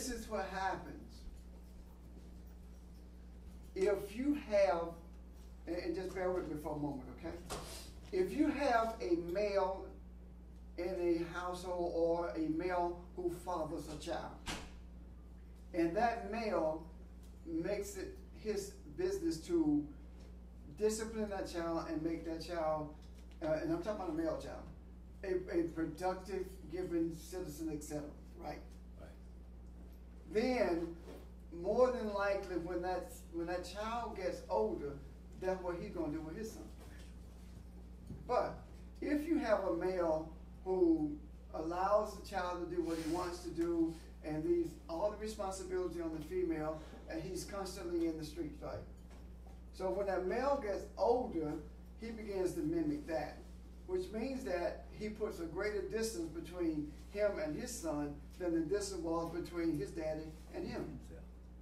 this is what happens. If you have, and just bear with me for a moment, okay? If you have a male in a household or a male who fathers a child, and that male makes it his business to discipline that child and make that child, and I'm talking about a male child, a productive, giving citizen, etc., right? Right. Then, more than likely, when that child gets older, that's what he's going to do with his son. But if you have a male who allows the child to do what he wants to do and leaves all the responsibility on the female, and he's constantly in the streets, right? So when that male gets older, he begins to mimic that, which means that he puts a greater distance between him and his son than the distance was between his daddy and him.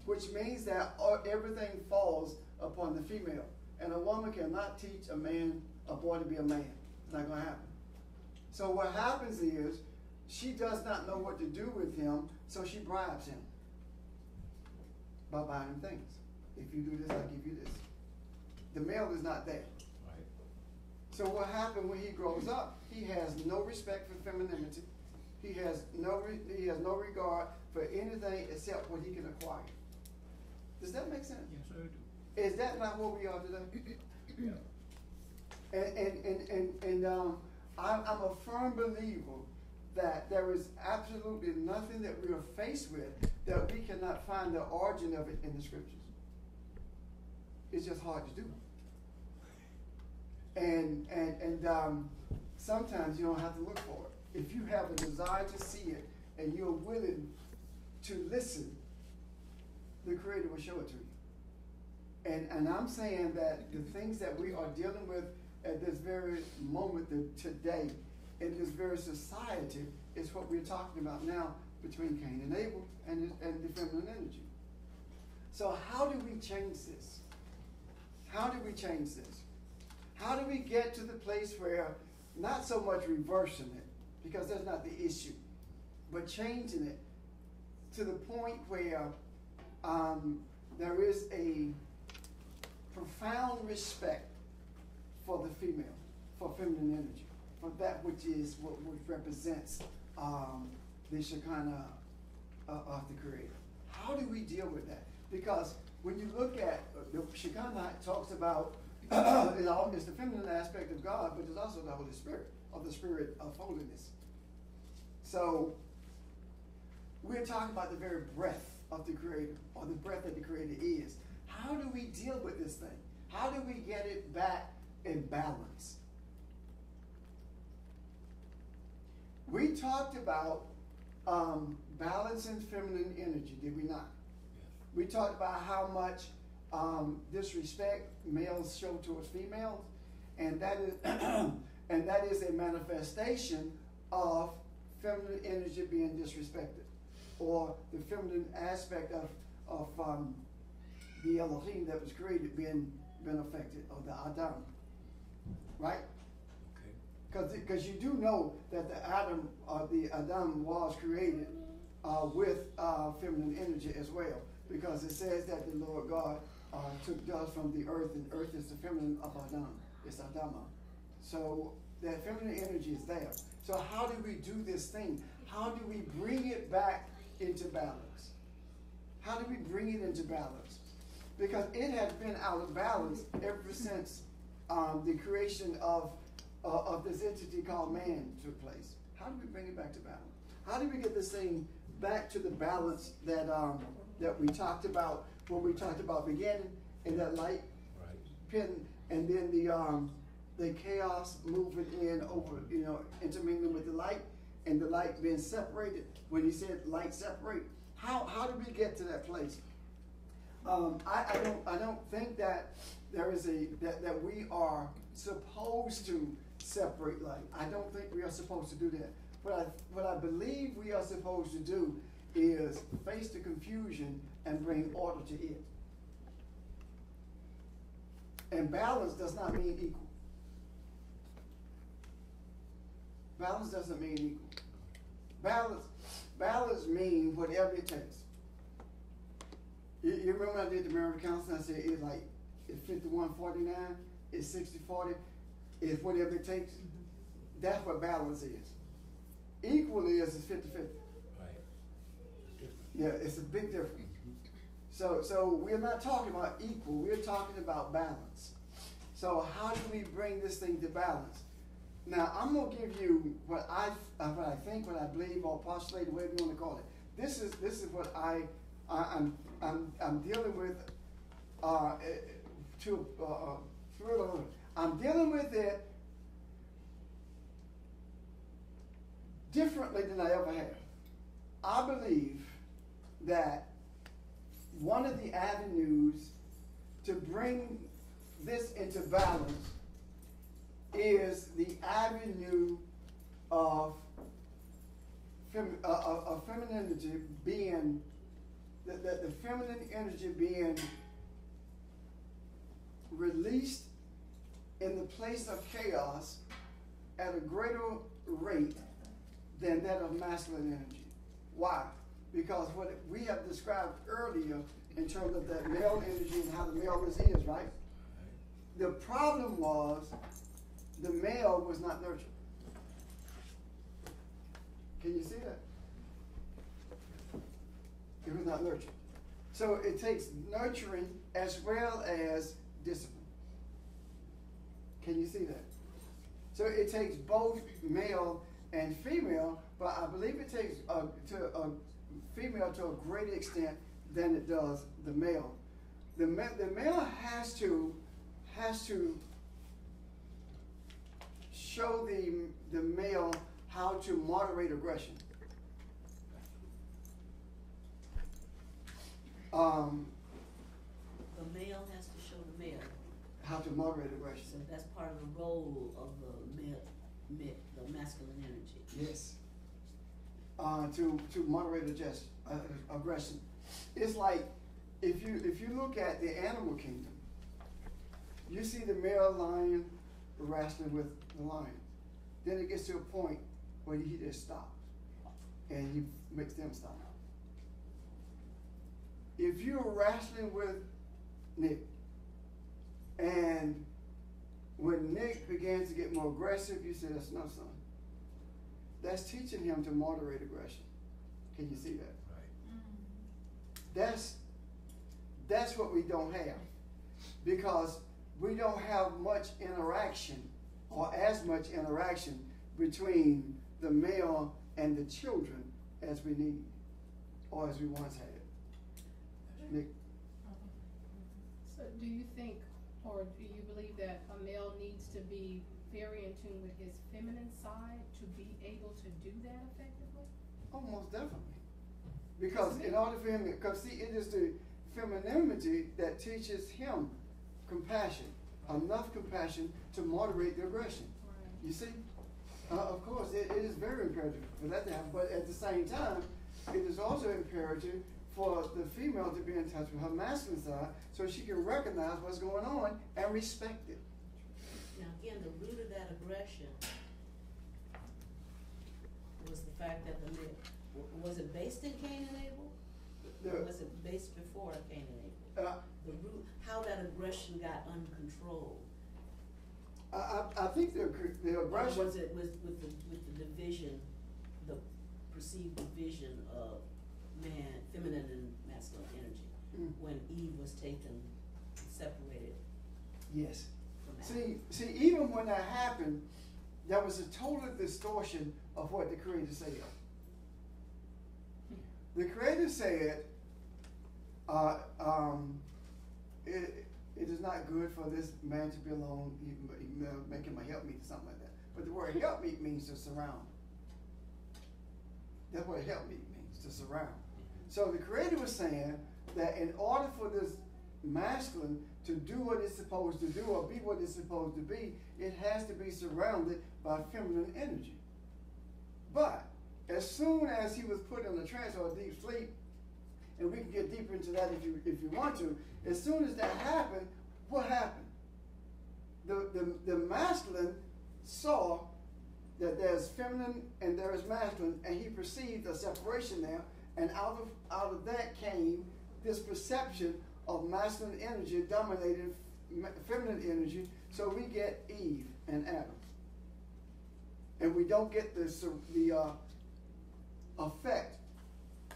Which means that everything falls upon the female. And a woman cannot teach a boy to be a man. It's not going to happen. So what happens is, she does not know what to do with him, so she bribes him by buying him things. If you do this, I'll give you this. The male is not there. Right. So what happens when he grows up? He has no respect for femininity. He has no regard for anything except what he can acquire. Does that make sense? Yes, I do. Is that not what we are today? Yeah. And I'm a firm believer that there is absolutely nothing that we are faced with that we cannot find the origin of it in the scriptures. It's just hard to do. And sometimes you don't have to look for it. If you have a desire to see it and you're willing to listen, the Creator will show it to you. And I'm saying that the things that we are dealing with at this very moment today, in this very society, is what we're talking about now between Cain and Abel and the feminine energy. So how do we change this? How do we change this? How do we get to the place where not so much reversing it, because that's not the issue, but changing it to the point where there is a profound respect for the female, for feminine energy, for that which represents the Shekinah of the Creator. How do we deal with that? Because when you look at the Shekinah, talks about it's the feminine aspect of God, but there's also the Holy Spirit, of the Spirit of holiness. So we're talking about the very breath of the Creator, or the breath that the Creator is. How do we deal with this thing? How do we get it back in balance? We talked about balancing feminine energy, did we not? Yes. We talked about how much disrespect males show towards females, and that is and that is a manifestation of feminine energy being disrespected, or the feminine aspect of the Elohim that was created being affected, or the Adam, right? Okay. Because you do know that the Adam was created with feminine energy as well, because it says that the Lord God took dust from the earth, and earth is the feminine of Adam. It's Adama. So that feminine energy is there. So how do we do this thing? How do we bring it back into balance? How do we bring it into balance? Because it has been out of balance ever since the creation of this entity called man took place. How do we bring it back to balance? How do we get this thing back to the balance that that we talked about when we talked about beginning in that light pin, and then the chaos moving in over, intermingling with the light, and the light being separated. When he said light separate, how do we get to that place? I don't think that there is that we are supposed to separate light. I don't think we are supposed to do that. What I believe we are supposed to do is face the confusion and bring order to it. And balance does not mean equal. Balance doesn't mean equal. Balance means whatever it takes. You remember when I did the marriage counseling? I said it's like it's 51-49, it's 60-40, it's whatever it takes. That's what balance is. Equal is 50-50. Right. Yeah, it's a big difference. So we're not talking about equal, we're talking about balance. So how do we bring this thing to balance? Now I'm gonna give you what I think, what I believe, or postulate, whatever you want to call it. This is what I'm dealing with. I'm dealing with it differently than I ever have. I believe that one of the avenues to bring this into balance is the avenue of femininity being, the feminine energy being released in the place of chaos at a greater rate than that of masculine energy. Why? Because what we have described earlier in terms of that male energy and how the maleness is, right? The problem was the male was not nurtured. Can you see that? It was not nurtured. So it takes nurturing as well as discipline. Can you see that? So it takes both male and female, but I believe it takes a female to a greater extent than it does the male. The male has to show the male how to moderate aggression. The male has to show the male how to moderate aggression. So that's part of the role of the masculine energy. Yes. To moderate aggression. It's like if you look at the animal kingdom, you see the male lion wrestling with the lion. Then it gets to a point where he just stops and he makes them stop. If you're wrestling with Nick, and when Nick begins to get more aggressive, you say, that's no son. That's teaching him to moderate aggression. Can you see that? Right. That's what we don't have. Because we don't have much interaction, or as much interaction, between the male and the children as we need, or as we once had. Nick? So do you think, or do you believe that a male needs to be very in tune with his feminine side to be able to do that effectively? Oh, most definitely. Because in order for him to, because see, it is the femininity that teaches him compassion, enough compassion to moderate the aggression. Right. You see? Of course, it is very imperative for that to happen, but at the same time, it is also imperative for the female to be in touch with her masculine side so she can recognize what's going on and respect it. Now again, the root of that aggression was the fact that the male, was it based in Cain and Abel? Or was it based before Cain and Abel? The root, how that aggression got uncontrolled. I think the aggression. Or was it with the division, the perceived division of feminine and masculine energy, when Eve was taken, separated? Yes. From Adam. See, even when that happened, there was a total distortion of what the Creator said. The Creator said, it is not good for this man to be alone, make him a helpmeet or something like that. But the word helpmeet means to surround. That's what helpmeet means, to surround. So the Creator was saying that in order for this masculine to do what it's supposed to do or be what it's supposed to be, it has to be surrounded by feminine energy. But as soon as he was put in a trance or a deep sleep, and we can get deeper into that if you want to, as soon as that happened, what happened? The masculine saw that there's feminine and there is masculine, and he perceived a separation there, and out of that came this perception of masculine energy dominating feminine energy, so we get Eve and Adam. And we don't get the effect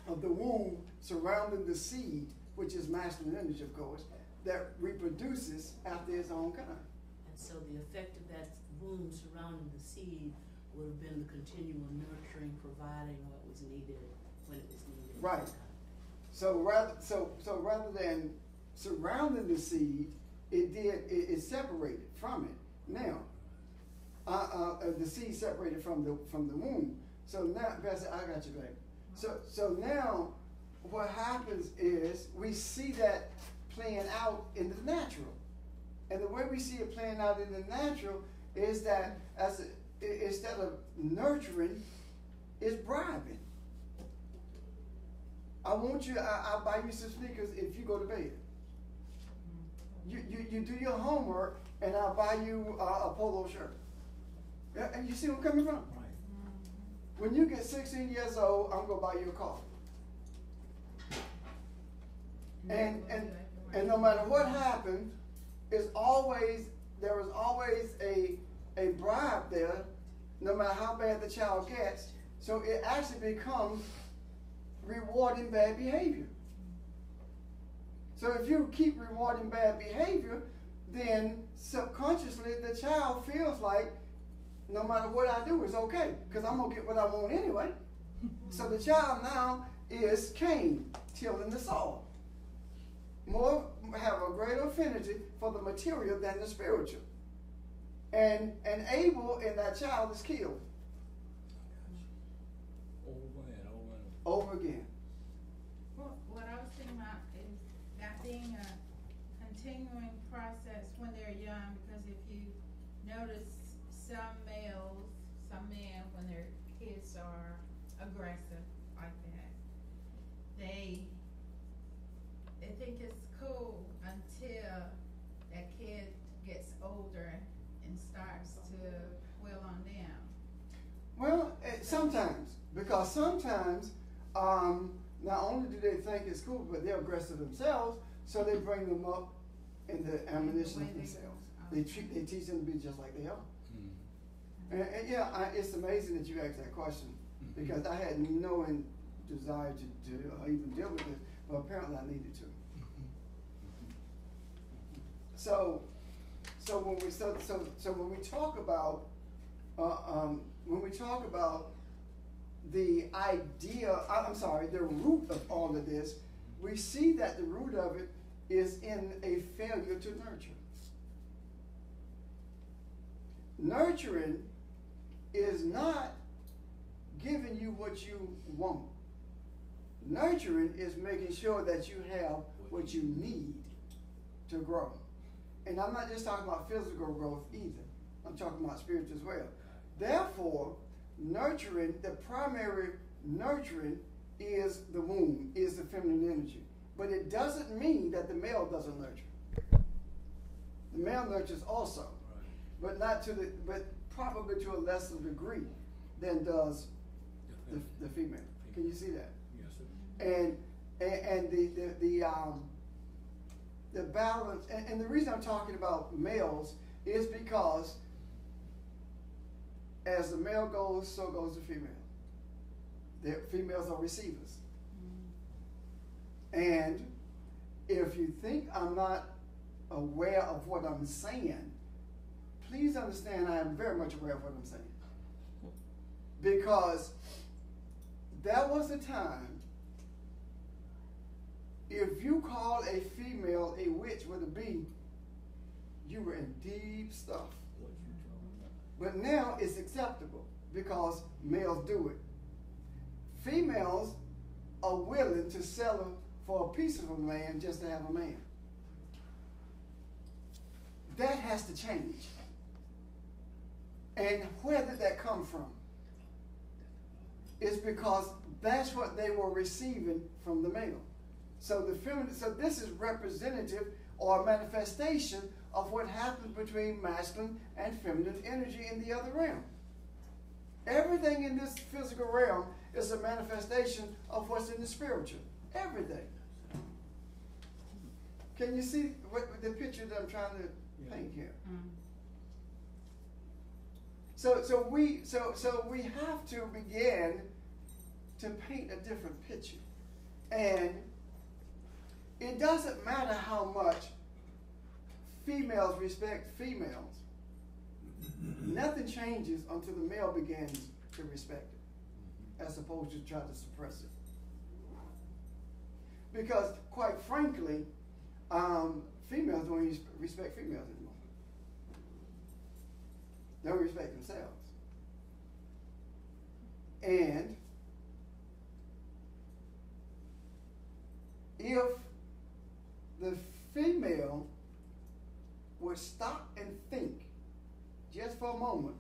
of the womb surrounding the seed, which is masculine energy, of course, that reproduces after its own kind. And so the effect of that womb surrounding the seed would have been the continual nurturing, providing what was needed when it was needed. Right. So rather than surrounding the seed, it separated from it. Now, the seed separated from the womb. So now, Bessie, I got you, baby. So now, what happens is we see that playing out in the natural, and the way we see it playing out in the natural is that instead of nurturing, it's bribing. I'll buy you some sneakers if you go to bed. You do your homework, and I'll buy you a polo shirt. And you see where I'm coming from? Right. When you get 16 years old, I'm going to buy you a car. And no matter what happens, there is always a bribe there, no matter how bad the child gets. So it actually becomes rewarding bad behavior. So if you keep rewarding bad behavior, then subconsciously the child feels like no matter what I do is okay, because I'm going to get what I want anyway. So the child now is Cain, tilling the soil. Have a greater affinity for the material than the spiritual. And Abel in that child is killed. Over again. Well, what I was thinking about is that being a continuing process when they're young, because if you notice some males, some men, when their kids are aggressive like that, they think it's cool until that kid gets older and starts to will on them. Well, sometimes, because sometimes not only do they think it's cool, but they're aggressive themselves, so they bring them up in the admonition of themselves. They teach them to be just like they are. And yeah, it's amazing that you asked that question, because I had no desire to even deal with this, but apparently I needed to. So when we talk about the idea, the root of all of this, we see that the root of it is in a failure to nurture. Nurturing is not giving you what you want. Nurturing is making sure that you have what you need to grow. And I'm not just talking about physical growth either. I'm talking about spiritual as well. Therefore, nurturing, the primary nurturing is the womb, is the feminine energy. But it doesn't mean that the male doesn't nurture. The male nurtures also, but probably to a lesser degree than does the female. Can you see that? Yes, sir. And the balance, and the reason I'm talking about males is because as the male goes, so goes the female. The females are receivers. And if you think I'm not aware of what I'm saying, please understand I am very much aware of what I'm saying. Because there was a time, if you called a female a witch with a B, you were in deep stuff. But now it's acceptable because males do it. Females are willing to settle for a piece of a man just to have a man. That has to change. And where did that come from? It's because that's what they were receiving from the male. So this is representative or a manifestation of what happens between masculine and feminine energy in the other realm. Everything in this physical realm is a manifestation of what's in the spiritual. Everything. Can you see what the picture that I'm trying to paint here? So we have to begin to paint a different picture. And it doesn't matter how much females respect females. Nothing changes until the male begins to respect it, as opposed to try to suppress it. Because, quite frankly, females don't even respect females anymore. They don't respect themselves. And if the female would stop and think just for a moment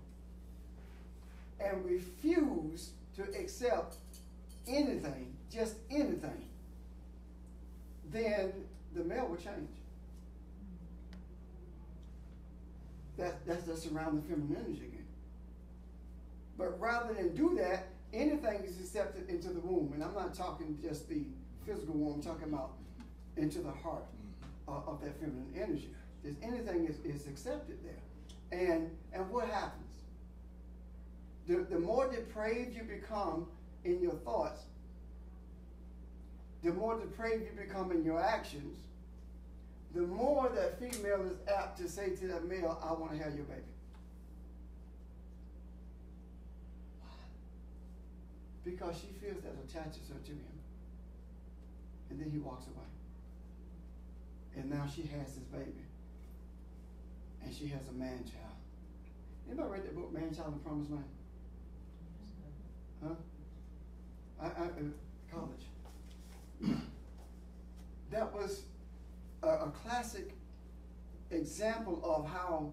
and refuse to accept anything, just anything, then the male will change. That's just around the feminine energy again. But rather than do that, anything is accepted into the womb. And I'm not talking just the physical womb, I'm talking about into the heart of that feminine energy. There's anything is accepted there. And what happens? The more depraved you become in your thoughts, the more depraved you become in your actions, the more that female is apt to say to that male, I want to have your baby. Because she feels that attaches her to him. And then he walks away. And now she has this baby. And she has a man-child. Anybody read that book, Man-Child in the Promised Land? Huh? College. That was a classic example of how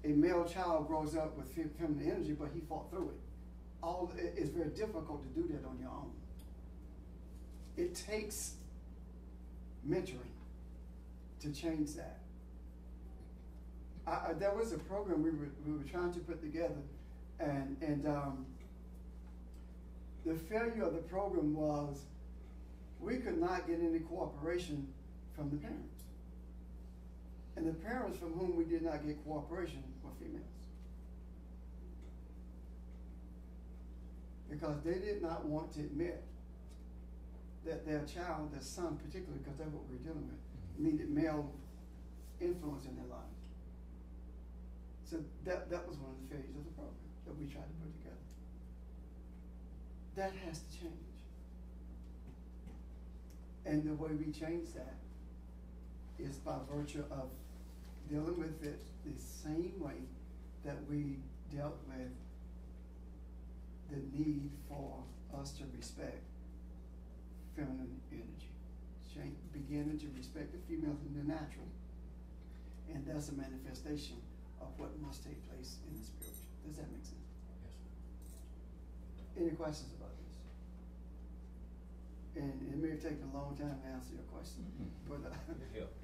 a male child grows up with feminine energy, but he fought through it. It's very difficult to do that on your own. It takes mentoring to change that. There was a program we were trying to put together, and the failure of the program was we could not get any cooperation from the parents. And the parents from whom we did not get cooperation were females. Because they did not want to admit that their child, their son particularly, because that's what we're dealing with, needed male influence in their lives. So that was one of the failures of the program that we tried to put together. That has to change. And the way we change that is by virtue of dealing with it the same way that we dealt with the need for us to respect feminine energy. Beginning to respect the females in the natural. And that's a manifestation of what must take place in the spiritual. Does that make sense? Yes, sir. Any questions about this? And it may have taken a long time to answer your question, but It helped.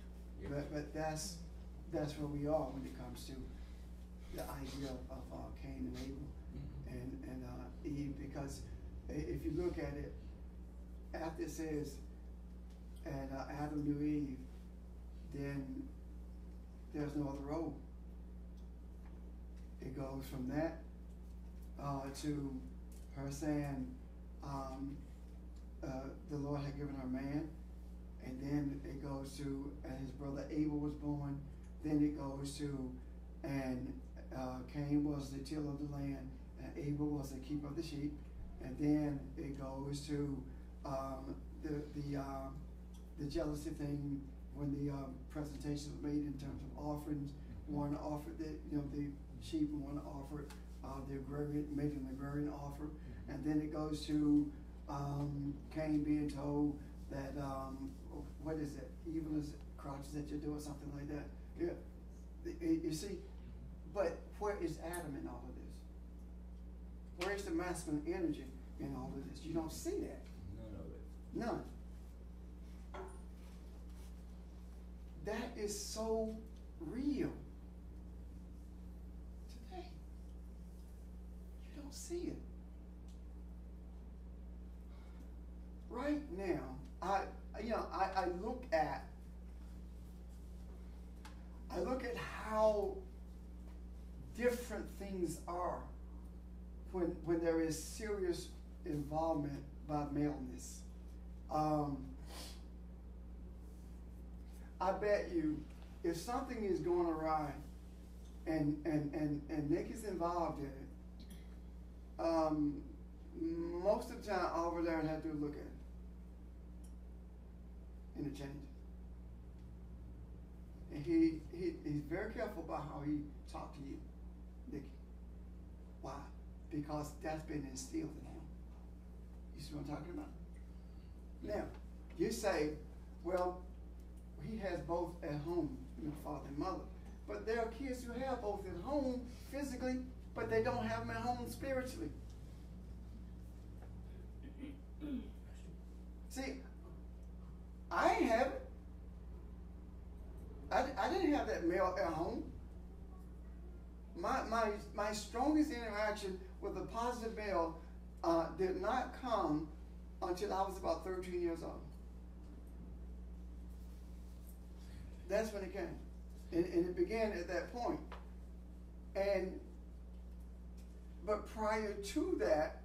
but that's where we are when it comes to the idea of Cain and Abel and Eve, because if you look at it, after it says, and Adam knew Eve, then there's no other road. It goes from that to her saying, the Lord had given her man, and then it goes to, and his brother Abel was born. Then it goes to, and Cain was the tiller of the land, and Abel was the keeper of the sheep. And then it goes to the jealousy thing when the presentation was made in terms of offerings. One offered the sheep, and one offered the agrarian, made an agrarian offer. And then it goes to Cain being told that what is it? Evil is crouches at your door, something like that. Yeah, you see, but where is Adam in all of this? Where is the masculine energy in all of this? You don't see that. None of it. None. That is so real today. You don't see it. Right now, I look at how different things are when there is serious involvement by maleness. I bet you, if something is going awry and Nick is involved in it, most of the time all we're there and have to do is look at it. And it changes. And he's very careful about how he talks to you, Nikki. Why? Because that's been instilled in him. You see what I'm talking about? Now, you say, well, he has both at home, father and mother. But there are kids who have both at home physically, but they don't have them at home spiritually. See, I ain't have it. I didn't have that male at home. My strongest interaction with a positive male did not come until I was about 13 years old. That's when it came. And it began at that point. But prior to that,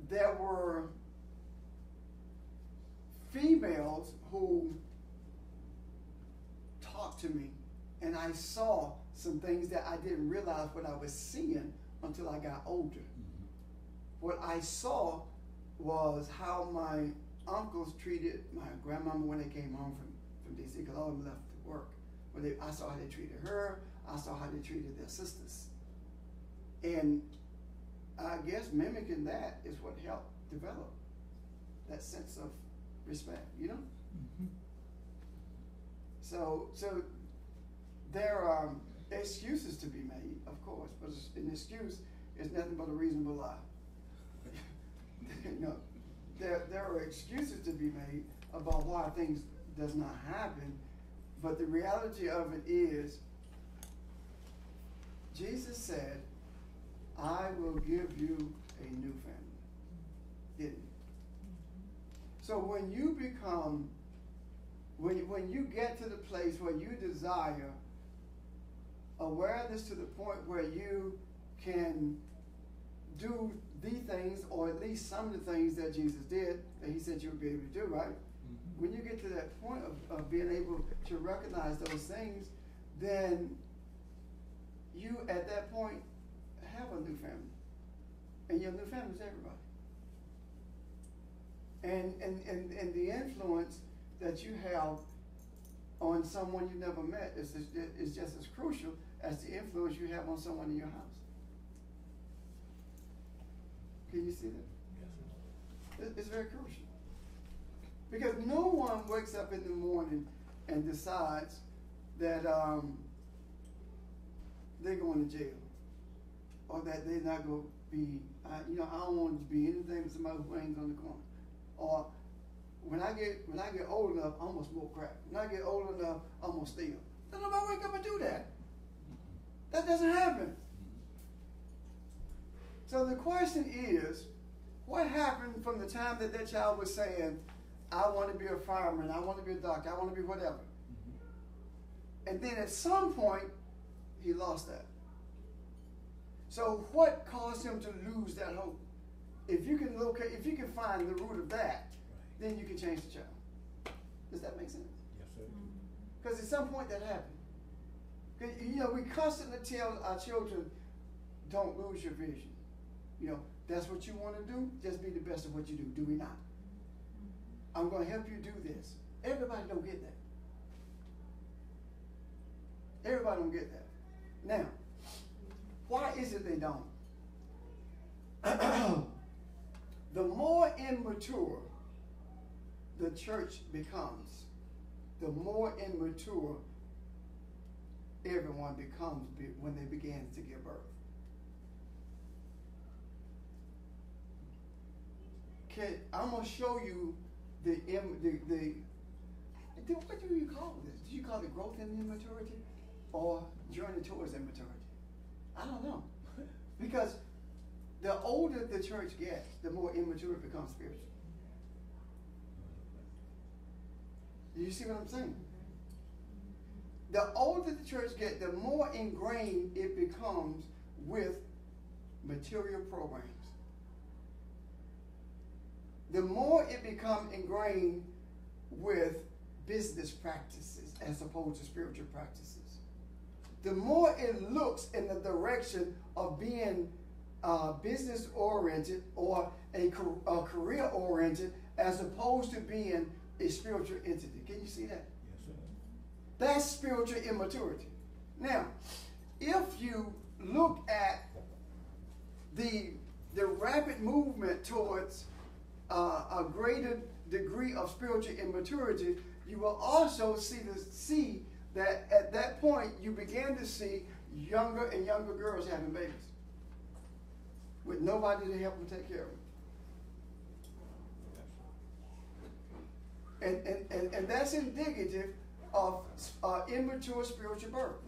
there were females who talked to me, and I saw some things that I didn't realize what I was seeing until I got older. Mm-hmm. What I saw was how my uncles treated my grandmama when they came home from D.C., because all of them left to work. I saw how they treated her. I saw how they treated their sisters. And I guess mimicking that is what helped develop that sense of respect, you know? Mm-hmm. So there are excuses to be made, of course, but an excuse is nothing but a reasonable lie. No, there are excuses to be made about why things does not happen, but the reality of it is, Jesus said, I will give you a new family. Didn't he? So when you become, when you get to the place where you desire awareness to the point where you can do the things, or at least some of the things that Jesus did, that he said you would be able to do, right? Mm-hmm. When you get to that point of being able to recognize those things, then you, at that point, have a new family. And your new family is everybody. And the influence that you have on someone you never met is just as crucial as the influence you have on someone in your house. Can you see that? Yes. It's very crucial. Because no one wakes up in the morning and decides that they're going to jail, or that they're not going to be, I don't want to be anything but somebody who hangs on the corner. Or when I get old enough, I'm going to smoke crack. When I get old enough, I'm going to steal. Don't nobody wake up and do that. That doesn't happen. So the question is, what happened from the time that child was saying, I want to be a fireman, I want to be a doctor, I want to be whatever. Mm-hmm. And then at some point, he lost that. So what caused him to lose that hope? If you can find the root of that, then you can change the child. Does that make sense? Yes, sir. Because at some point that happened. We constantly tell our children, don't lose your vision. That's what you want to do, just be the best of what you do. Do we not? I'm going to help you do this. Everybody don't get that. Everybody don't get that. Now, why is it they don't? The more immature the church becomes, the more immature everyone becomes when they begin to give birth. I'm going to show you what do you call this? Do you call it growth in immaturity or journey towards immaturity? I don't know. Because the older the church gets, the more immature it becomes spiritually. Do you see what I'm saying? the older the church gets, the more ingrained it becomes with material programs. The more it becomes ingrained with business practices as opposed to spiritual practices. The more it looks in the direction of being business oriented or a career oriented as opposed to being a spiritual entity. Can you see that? Yes, sir. That's spiritual immaturity. Now, if you look at the rapid movement towards a greater degree of spiritual immaturity, you will also see that at that point you begin to see younger and younger girls having babies with nobody to help them take care of them. And that's indicative of immature spiritual birth.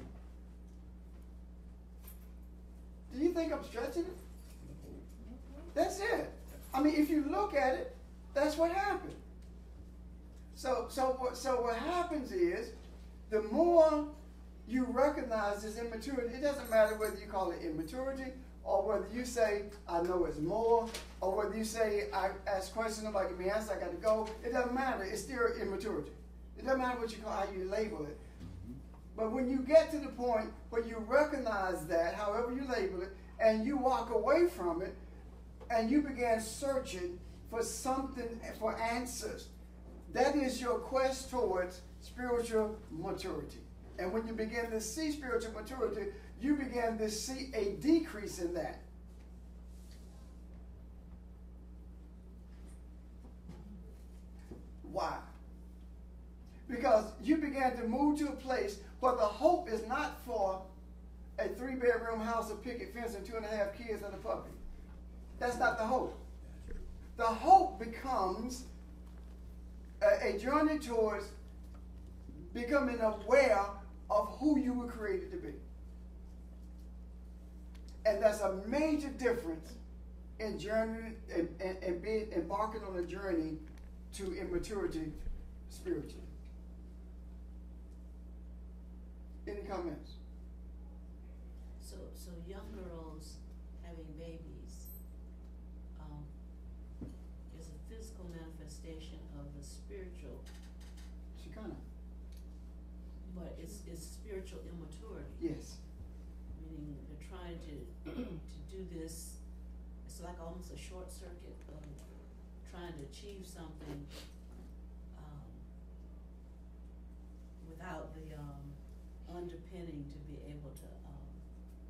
Do you think I'm stretching it? That's it. I mean, if you look at it, that's what happened. So what happens is, the more you recognize this immaturity, it doesn't matter whether you call it immaturity or whether you say, I know it's more, or whether you say, I ask questions, nobody give me answer, I got to go. It doesn't matter. It's still immaturity. It doesn't matter what you call, how you label it. But when you get to the point where you recognize that, however you label it, and you walk away from it, and you begin searching for something, for answers, that is your quest towards spiritual maturity. And when you begin to see spiritual maturity, you begin to see a decrease in that. Why? Because you begin to move to a place where the hope is not for a 3-bedroom house, a picket fence, and 2.5 kids and a puppy. That's not the hope. The hope becomes a journey towards becoming aware of who you were created to be. And that's a major difference in journey and being embarking on a journey to immaturity spiritually. Any comments? So young girls having babies is a physical manifestation of the spiritual, Shekinah. but it's spiritual immaturity. Yes. Meaning they're trying to do this. It's like almost a short circuit of trying to achieve something without the underpinning to be able to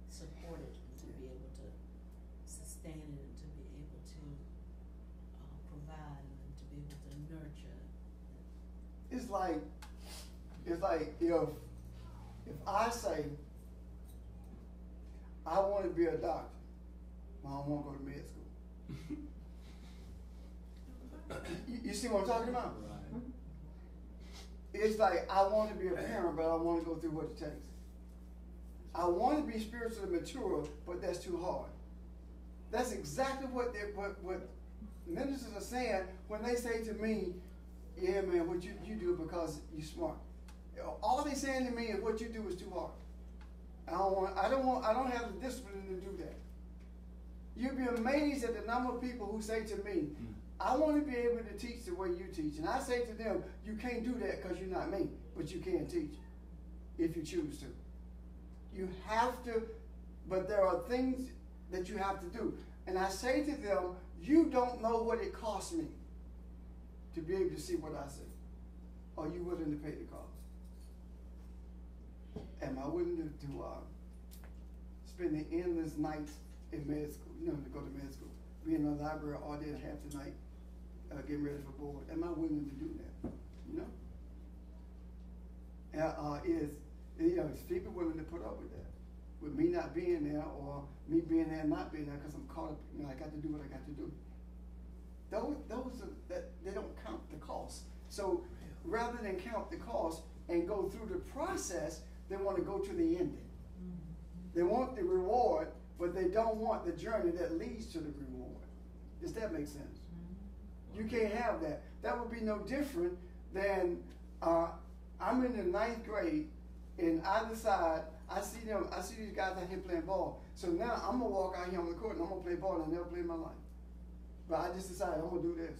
support it, and to be able to sustain it, and to be able to provide, and to be able to nurture. It's like if I say I want to be a doctor, but I don't want to go to med school. You see what I'm talking about? Right. It's like I want to be a parent, but I want to go through what it takes. I want to be spiritually mature, but that's too hard. That's exactly what ministers are saying when they say to me, yeah, man, what you do because you're smart. All they're saying to me is what you do is too hard. I don't have the discipline to do that. You'd be amazed at the number of people who say to me, I want to be able to teach the way you teach. And I say to them, you can't do that because you're not me, but you can teach if you choose to. You have to, but there are things that you have to do. And I say to them, you don't know what it costs me to be able to see what I see. Are you willing to pay the cost? Am I willing to spend the endless nights in med school, to go to med school, be in the library all day and half the night, getting ready for board? Am I willing to do that? Is people willing to put up with that? With me not being there, or me being there and not being there because I'm caught up, I got to do what I got to do. Those they don't count the cost. So rather than count the cost and go through the process, they want to go to the ending. They want the reward, but they don't want the journey that leads to the reward. Does that make sense? You can't have that. That would be no different than I'm in the 9th grade and I decide, I see these guys out here playing ball. So now I'm gonna walk out here on the court and I'm gonna play ball and I never play in my life. But I just decided I'm gonna do this.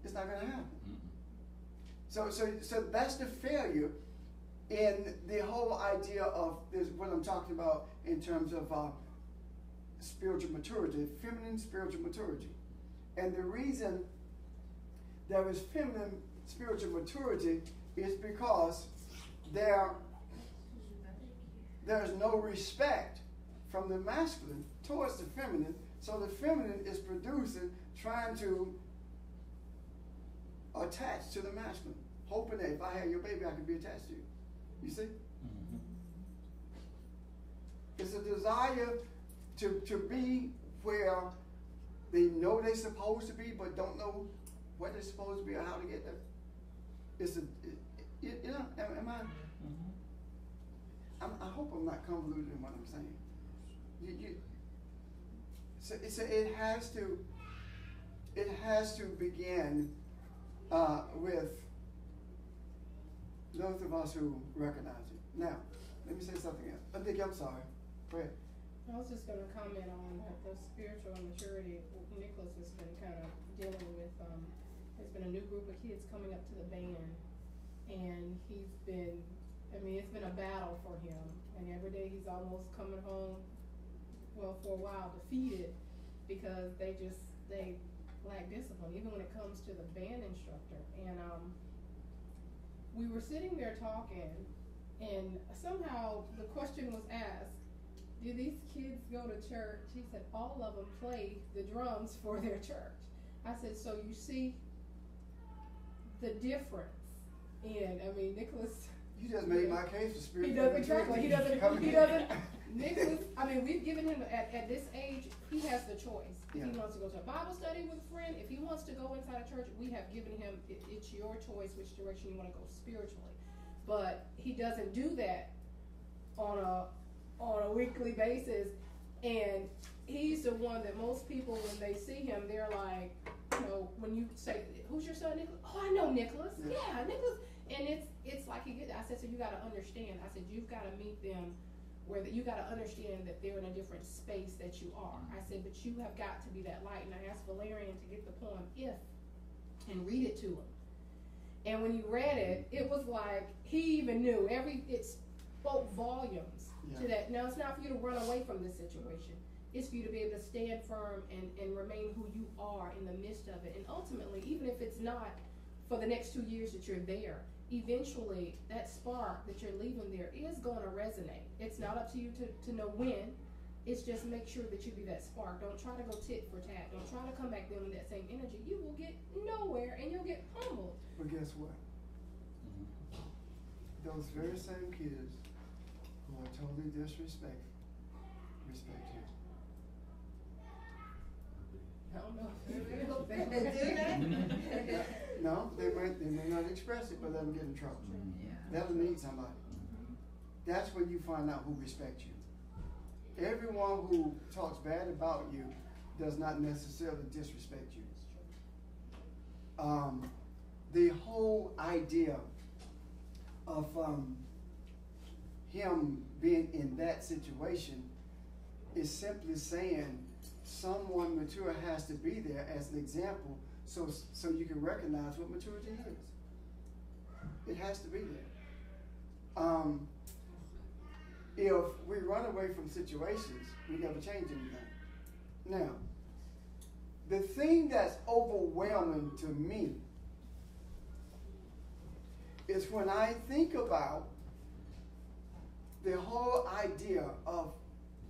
It's not gonna happen. So that's the failure in the whole idea of this, what I'm talking about in terms of spiritual maturity, feminine spiritual maturity. And the reason there is feminine spiritual maturity is because there's no respect from the masculine towards the feminine, so the feminine is producing, trying to attach to the masculine, hoping that if I had your baby, I could be attached to you. You see? Mm-hmm. It's a desire to be where they know they're supposed to be, but don't know what they're supposed to be or how to get there. It's am I? I hope I'm not convoluted in what I'm saying. So it has to begin with those of us who recognize it. Now, let me say something else. I think I'm sorry. Go ahead. I was just gonna comment on the spiritual maturity Nicholas has been kind of dealing with. There's been a new group of kids coming up to the band, and it's been a battle for him. And every day he's almost coming home, well, for a while, defeated, because they lack discipline, even when it comes to the band instructor. And we were sitting there talking, and somehow the question was asked, do these kids go to church? He said all of them play the drums for their church. I said, so you see the difference in, Nicholas. You just made my case for spiritual. He doesn't, exactly, he doesn't, Nicholas, we've given him, at this age, he has the choice. If he wants to go to a Bible study with a friend, if he wants to go inside a church, we have given him, it's your choice which direction you want to go spiritually. But he doesn't do that on a weekly basis, and he's the one that most people, when they see him, they're like, when you say, who's your son, Nicholas? Oh, I know Nicholas. Yeah, Nicholas. And it's like I said, so you got to understand. I said, you've got to meet them where you got to understand that they're in a different space that you are. I said, but you have got to be that light. And I asked Valerian to get the poem If and read it to him. And when he read it, it was like he even knew it spoke volumes to that. Now, it's not for you to run away from this situation. It's for you to be able to stand firm and remain who you are in the midst of it. And ultimately, even if it's not for the next 2 years that you're there, eventually that spark that you're leaving there is going to resonate. It's not up to you to know when. It's just make sure that you be that spark. Don't try to go tit for tat. Don't try to come back there with that same energy. You will get nowhere and you'll get humbled. But guess what? Those very same kids who are totally disrespectful respect you. I don't know. No, they may not express it, but let them get in trouble. Let them need somebody. That's when you find out who respects you. Everyone who talks bad about you does not necessarily disrespect you. The whole idea of him being in that situation is simply saying someone mature has to be there as an example, so you can recognize what maturity is. It has to be there. If we run away from situations, we never change anything. Now, the thing that's overwhelming to me is when I think about the whole idea of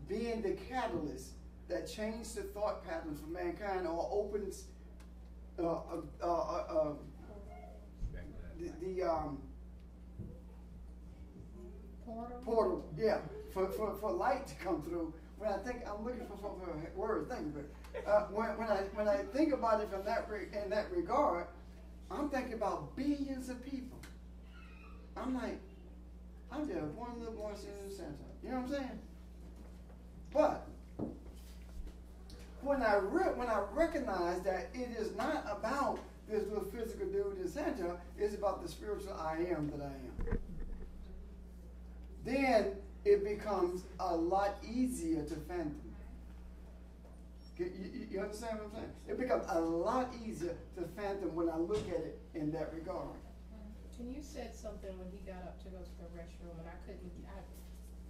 being the catalyst that changed the thought patterns for mankind or opens portal, for light to come through. When I think, I'm looking for a word thing, but when I think about it from in that regard, I'm thinking about billions of people. I'm like, I'm just one little boy sitting in the center. You know what I'm saying? But when I recognize that it is not about this little physical dude in Santa, it's about the spiritual I am that I am. then it becomes a lot easier to fathom. You understand what I'm saying? It becomes a lot easier to fathom when I look at it in that regard. And you said something when he got up to go to the restroom, and I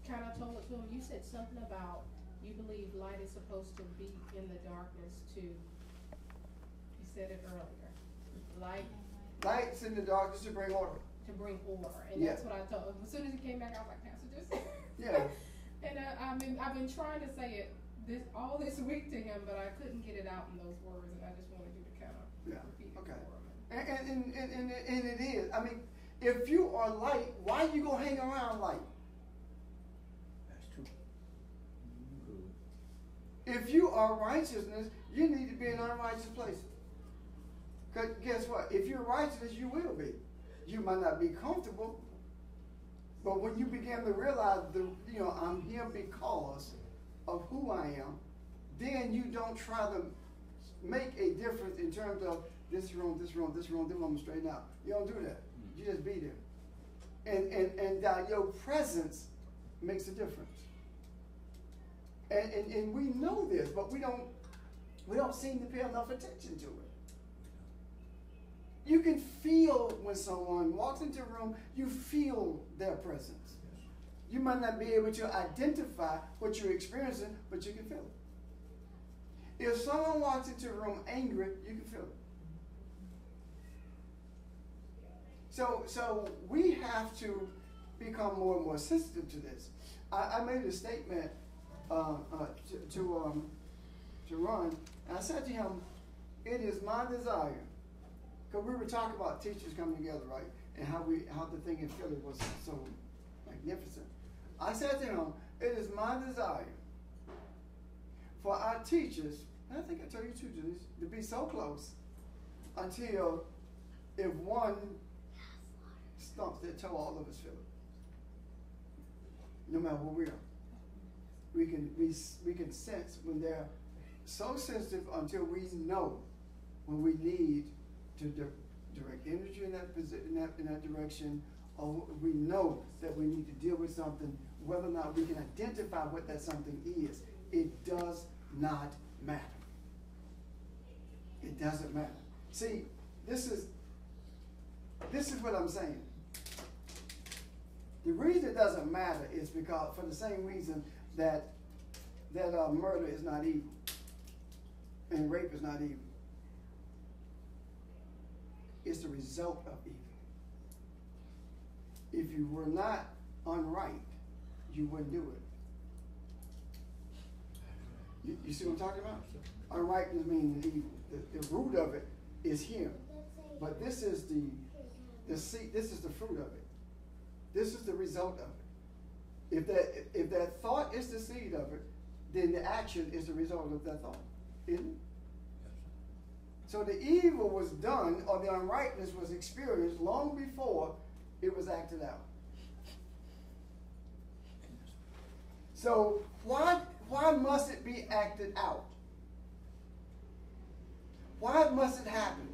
kind of told it to him. You said something about you believe light is supposed to be in the darkness too. You said it earlier. Light's in the darkness to bring order. To bring order, and Yeah. that's what I told him. As soon as he came back, I was like, Pastor, just Yeah. And I've been trying to say it all this week to him, but I couldn't get it out in those words, and I just wanted you to kind of repeat it Okay. for him. And it is. I mean, if you are light, why you gonna hang around light? That's true. If you are righteousness, you need to be in unrighteous places. Because guess what? If you're righteous, you will be. You might not be comfortable, but when you begin to realize, I'm here because of who I am, then you don't try to make a difference in terms of this wrong, this wrong, this wrong, this wrong, straighten out. You don't do that. You just be there. And your presence makes a difference. And we know this, but we don't seem to pay enough attention to it. You can feel when someone walks into a room, you feel their presence. You might not be able to identify what you're experiencing, but you can feel it. If someone walks into a room angry, you can feel it. So we have to become more and more sensitive to this. I made a statement to Ron, and I said to him, it is my desire, because we were talking about teachers coming together, right, and how the thing in Philly was so magnificent. I said to him, it is my desire for our teachers, and I think I told you too, Denise, to be so close until if one stumps their toe, all of us feel it. No matter where we are. We can sense when they're so sensitive until we know when we need to direct energy in that direction, or we know that we need to deal with something, whether or not we can identify what that something is. It does not matter. It doesn't matter. See, this is what I'm saying. The reason it doesn't matter is because for the same reason that murder is not evil and rape is not evil. It's the result of evil. If you were not unright, you wouldn't do it. You see what I'm talking about? Unrightness means evil. The root of it is him, but this is the seed. This is the fruit of it. This is the result of it. If that thought is the seed of it, then the action is the result of that thought, isn't it? So the evil was done, or the unrightness was experienced long before it was acted out. So why must it be acted out? Why must it happen?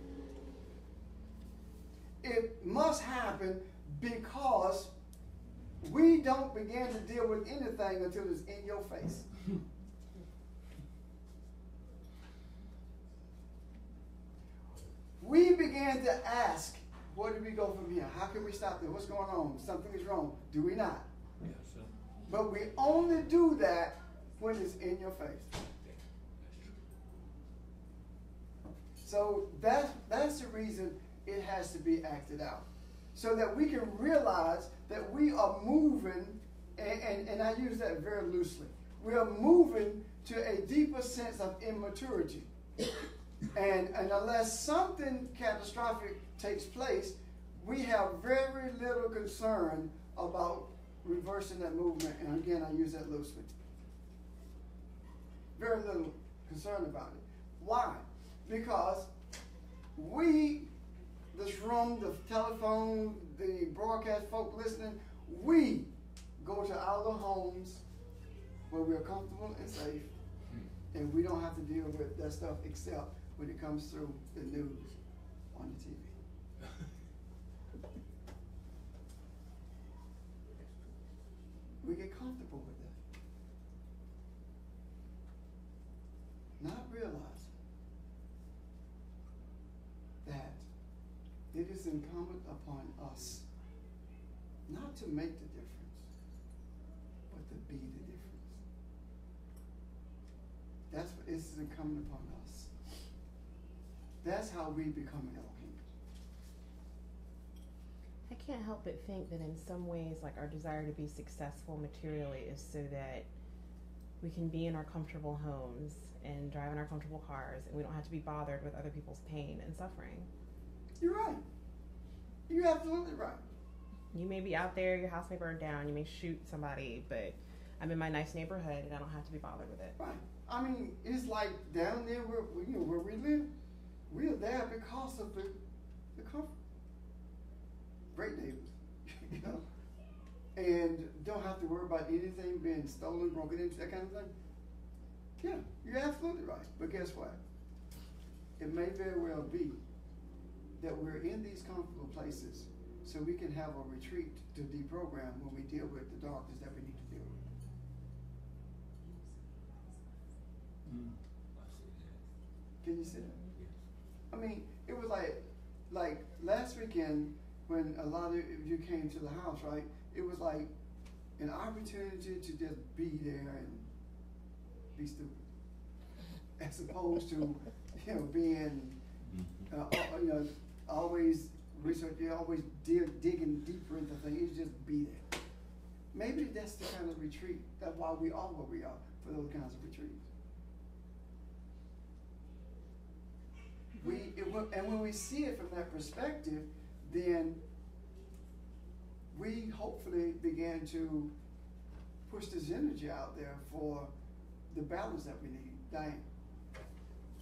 It must happen because we don't begin to deal with anything until it's in your face. We began to ask, where do we go from here? How can we stop this? What's going on? Something is wrong. Do we not? Yes, sir. But we only do that when it's in your face. So that's the reason it has to be acted out. So that we can realize that we are moving, and I use that very loosely, we are moving to a deeper sense of immaturity. And unless something catastrophic takes place, we have very little concern about reversing that movement. And again, I use that loosely. Very little concern about it. Why? Because we, this room, the telephone, the broadcast folk listening, we go to our little homes where we're comfortable and safe, and we don't have to deal with that stuff except when it comes through the news on the TV. comfortable with that. Not realizing that it is incumbent upon us not to make the difference, but to be the difference. That's what is incumbent upon us. That's how we become an Elohim. I can't help but think that in some ways, like, our desire to be successful materially is so that we can be in our comfortable homes and drive in our comfortable cars, and we don't have to be bothered with other people's pain and suffering. You're right. You're absolutely right. You may be out there, your house may burn down, you may shoot somebody, but I'm in my nice neighborhood and I don't have to be bothered with it. Right. I mean, it's like down there where we live, we are there because of the comfort. Great neighbors, you know, and don't have to worry about anything being stolen, broken into, that kind of thing. Yeah, you're absolutely right. But guess what? It may very well be that we're in these comfortable places so we can have a retreat to deprogram when we deal with the darkness that we need to deal with. Can you see that? I mean, it was like last weekend when a lot of you came to the house, right? It was like an opportunity to just be there and be stupid, as opposed to, being, always research. You always digging deeper into things. You just be there. Maybe that's the kind of retreat. That's why we are where we are for those kinds of retreats. And when we see it from that perspective, then we hopefully begin to push this energy out there for the balance that we need. Diane.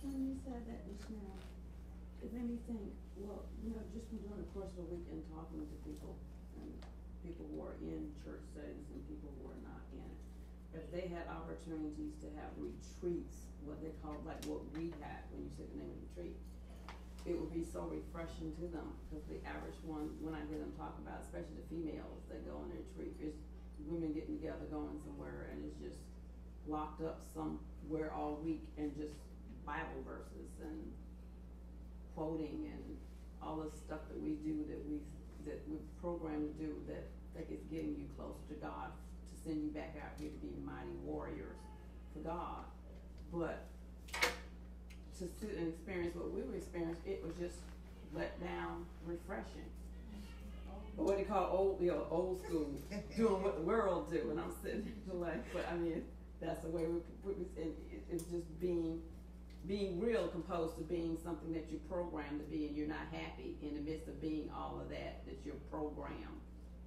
When you said that just now, it made me think, well, just from during the course of the week and talking to people, and people who are in church settings and people who are not in it, if they had opportunities to have retreats, what they call, like what we had when you said the name of the retreat, it would be so refreshing to them, because the average one, when I hear them talk about, especially the females that go on a retreat, is women getting together, going somewhere, and it's just locked up somewhere all week, and just Bible verses and quoting and all the stuff that we do that we're programmed to do that is getting you closer to God, to send you back out here to be mighty warriors for God. But to sit and experience what we were experiencing, it was just let down, refreshing. But what they call old school, doing what the world do, and I'm sitting there like, but I mean, that's the way it's just being real, composed to being something that you're programmed to be, and you're not happy in the midst of being all of that you're programmed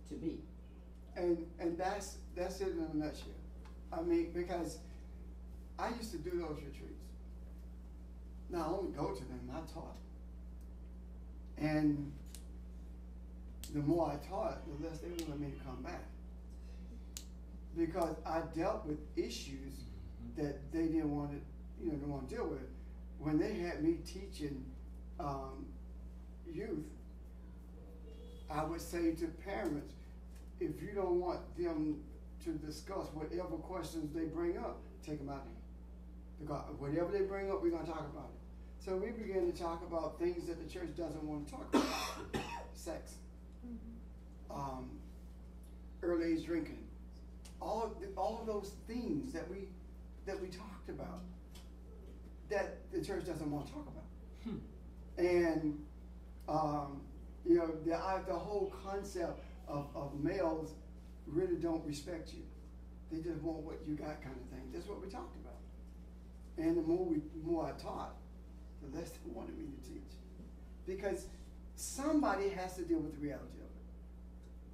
to be. And that's it in a nutshell. I mean, because I used to do those retreats. Not only go to them, I taught. And the more I taught, the less they wanted me to come back. Because I dealt with issues that they didn't want to deal with. When they had me teaching youth, I would say to parents, if you don't want them to discuss whatever questions they bring up, take them out of here. Because whatever they bring up, we're going to talk about it. So we began to talk about things that the church doesn't want to talk about. Sex, early age drinking, all of those things that we talked about that the church doesn't want to talk about. And the whole concept of males really don't respect you. They just want what you got, kind of thing. That's what we talked about. And the more I taught, the less they wanted me to teach. Because somebody has to deal with the reality of it.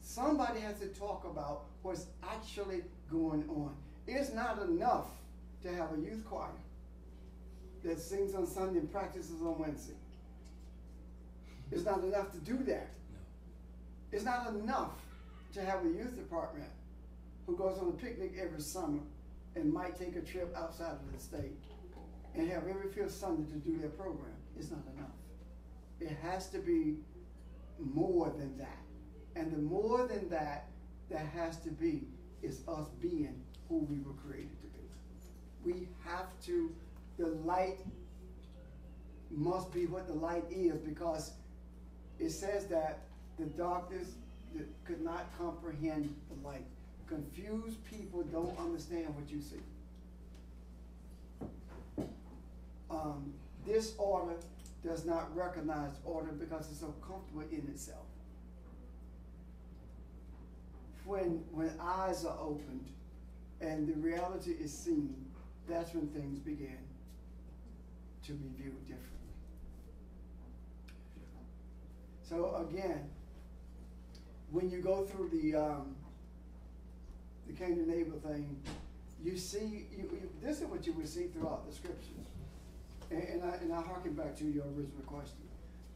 Somebody has to talk about what's actually going on. It's not enough to have a youth choir that sings on Sunday and practices on Wednesday. It's not enough to do that. No. It's not enough to have a youth department who goes on a picnic every summer and might take a trip outside of the state and have every fifth Sunday to do their program. It's not enough. It has to be more than that. And the more than that, there has to be is us being who we were created to be. We have to, the light must be what the light is, because it says that the darkness could not comprehend the light. Confused people don't understand what you see. Disorder does not recognize order because it's so comfortable in itself. When eyes are opened and the reality is seen, that's when things begin to be viewed differently. So again, when you go through the Cain and Abel thing, you see, this is what you would see throughout the scriptures. And I harken back to your original question.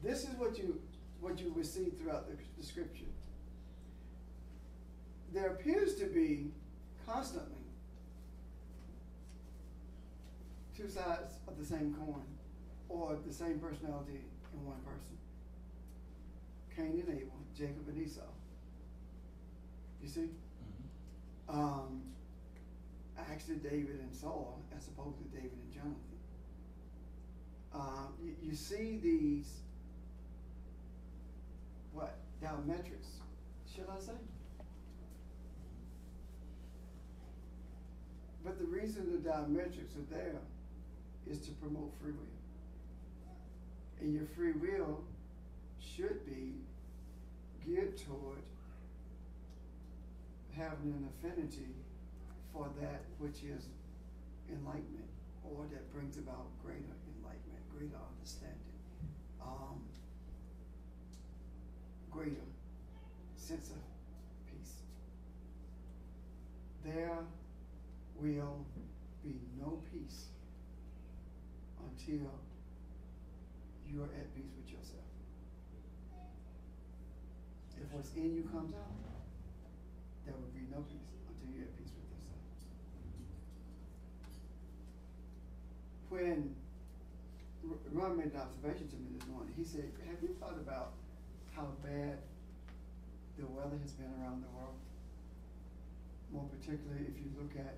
This is what you would see throughout the scripture. There appears to be constantly two sides of the same coin, or the same personality in one person. Cain and Abel, Jacob and Esau. You see? Mm-hmm. Actually David and Saul, as opposed to David and Jonathan. You see these, diametrics, should I say? But the reason the diametrics are there is to promote free will. And your free will should be geared toward having an affinity for that which is enlightenment, or that brings about greater enlightenment, greater understanding, greater sense of peace. There will be no peace until you are at peace with yourself. If what's in you comes out, there will be no peace until you're at peace with yourself. When Ron made an observation to me this morning, he said, have you thought about how bad the weather has been around the world? More particularly if you look at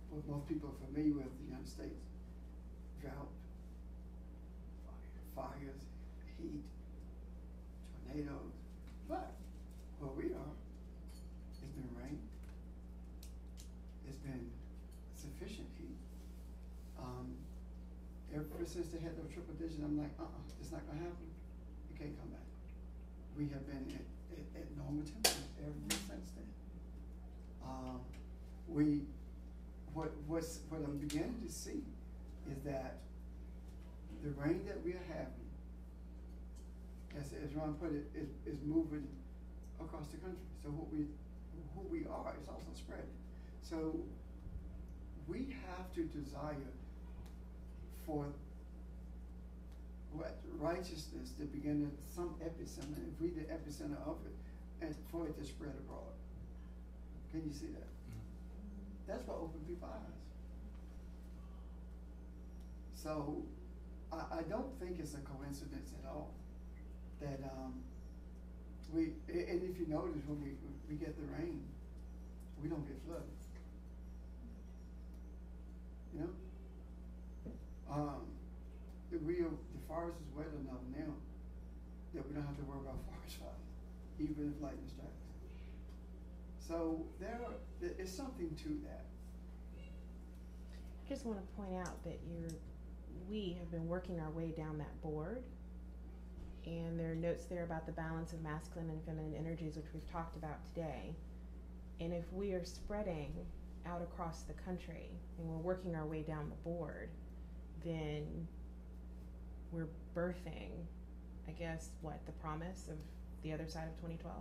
what most people are familiar with, the United States. Drought, fires, heat, tornadoes. But where we are, it's been rain. It's been sufficient heat. Ever since they had no triple digit, I'm like, it's not gonna happen. It can't come back. We have been at normal temperatures ever since then. What I'm beginning to see is that the rain that we are having, as Ron put it, is moving across the country. So who we are is also spreading. So we have to desire for righteousness to begin at some epicenter, if we the epicenter of it, and for it to spread abroad. Can you see that? Mm-hmm. That's what open people's eyes. So I don't think it's a coincidence at all that and if you notice when we get the rain, we don't get flooded. You know? The forest is wet enough now that we don't have to worry about forest fires, even if lightning strikes. So there is something to that. I just want to point out that we have been working our way down that board, and there are notes there about the balance of masculine and feminine energies, which we've talked about today. And if we are spreading out across the country and we're working our way down the board, then we're birthing, I guess, the promise of the other side of 2012?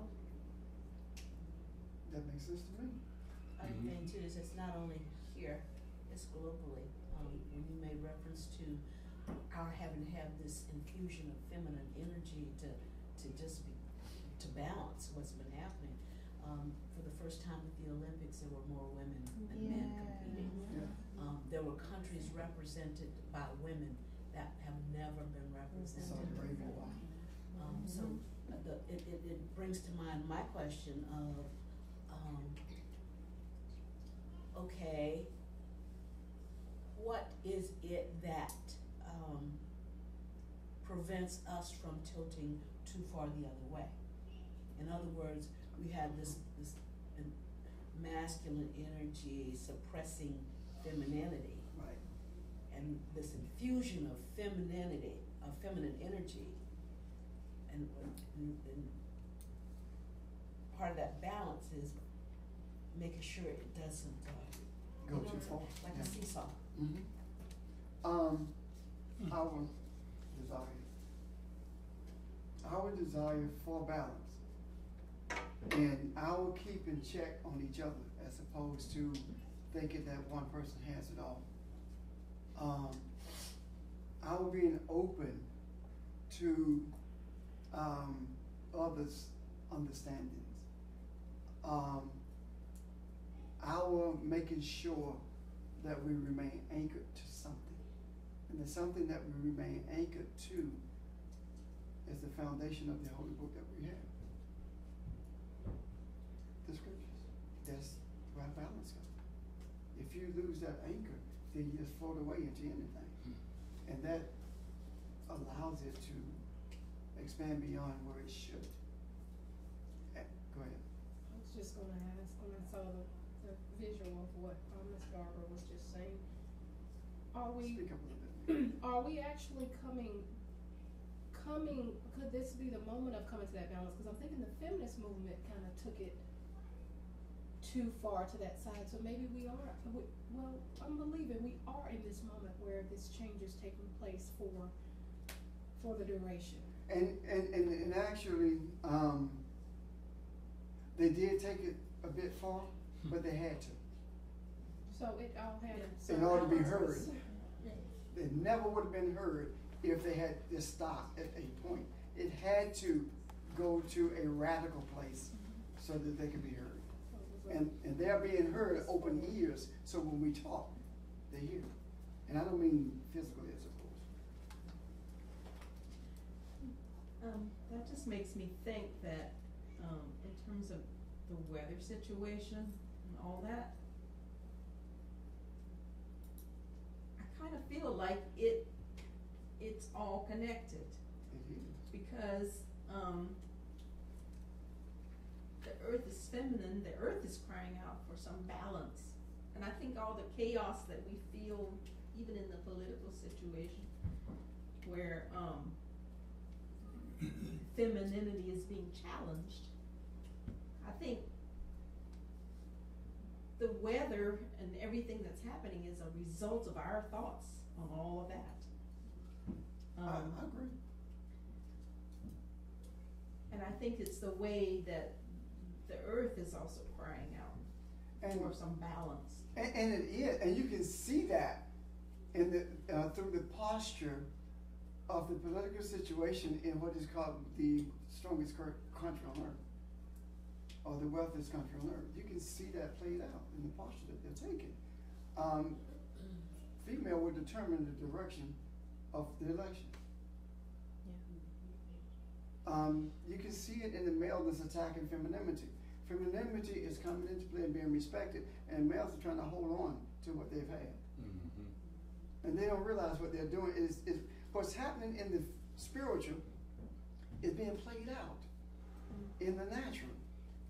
That makes sense to me. Other thing too is it's not only here, it's globally. When you made reference to our having to have this infusion of feminine energy to balance what's been happening. For the first time at the Olympics, there were more women than men competing. Yeah. There were countries represented by women that have never been represented before. So it brings to mind my question of okay, what is it that prevents us from tilting too far the other way? In other words, we have this masculine energy suppressing femininity, Right. and this infusion of femininity, of feminine energy, and part of that balance is making sure it doesn't Go too far. like Yeah. a seesaw. Mm-hmm. Our desire for balance, and our keep in check on each other as opposed to thinking that one person has it all. Our being open to others' understandings. Our making sure that we remain anchored to something. And the something that we remain anchored to is the foundation of the holy book that we have. The scriptures. That's where balance comes. If you lose that anchor, then you just float away into anything. And that allows it to expand beyond where it should. Go ahead. I was just gonna ask, when I saw the visual of what Ms. Garber was just saying, are we, Speak up a little bit. are we actually coming, could this be the moment of coming to that balance? Because I'm thinking the feminist movement kind of took it too far to that side, so maybe we are, well, I'm believing we are in this moment where this change is taking place for the duration. And actually, they did take it a bit far, but they had to. So it all had. In order to be heard. It never would have been heard if they had just stopped at a point. It had to go to a radical place so that they could be heard. And they're being heard, open ears, so when we talk, they hear. And I don't mean physically, I suppose. That just makes me think that, in terms of the weather situation and all that, I kind of feel like it's all connected, It is. because the earth is feminine, the earth is crying out for some balance. And I think all the chaos that we feel, even in the political situation, where femininity is being challenged, I think the weather and everything that's happening is a result of our thoughts on all of that. I agree. And I think it's the way that the earth is also crying out for some balance. And it is, and you can see that in the through the posture of the political situation in what is called the strongest country on earth, or the wealthiest country on earth. You can see that played out in the posture that they're taking. Female would determine the direction of the election. You can see it in the male that's attacking femininity. Femininity is coming into play and being respected, and males are trying to hold on to what they've had. Mm-hmm. And they don't realize what they're doing is what's happening in the spiritual is being played out in the natural.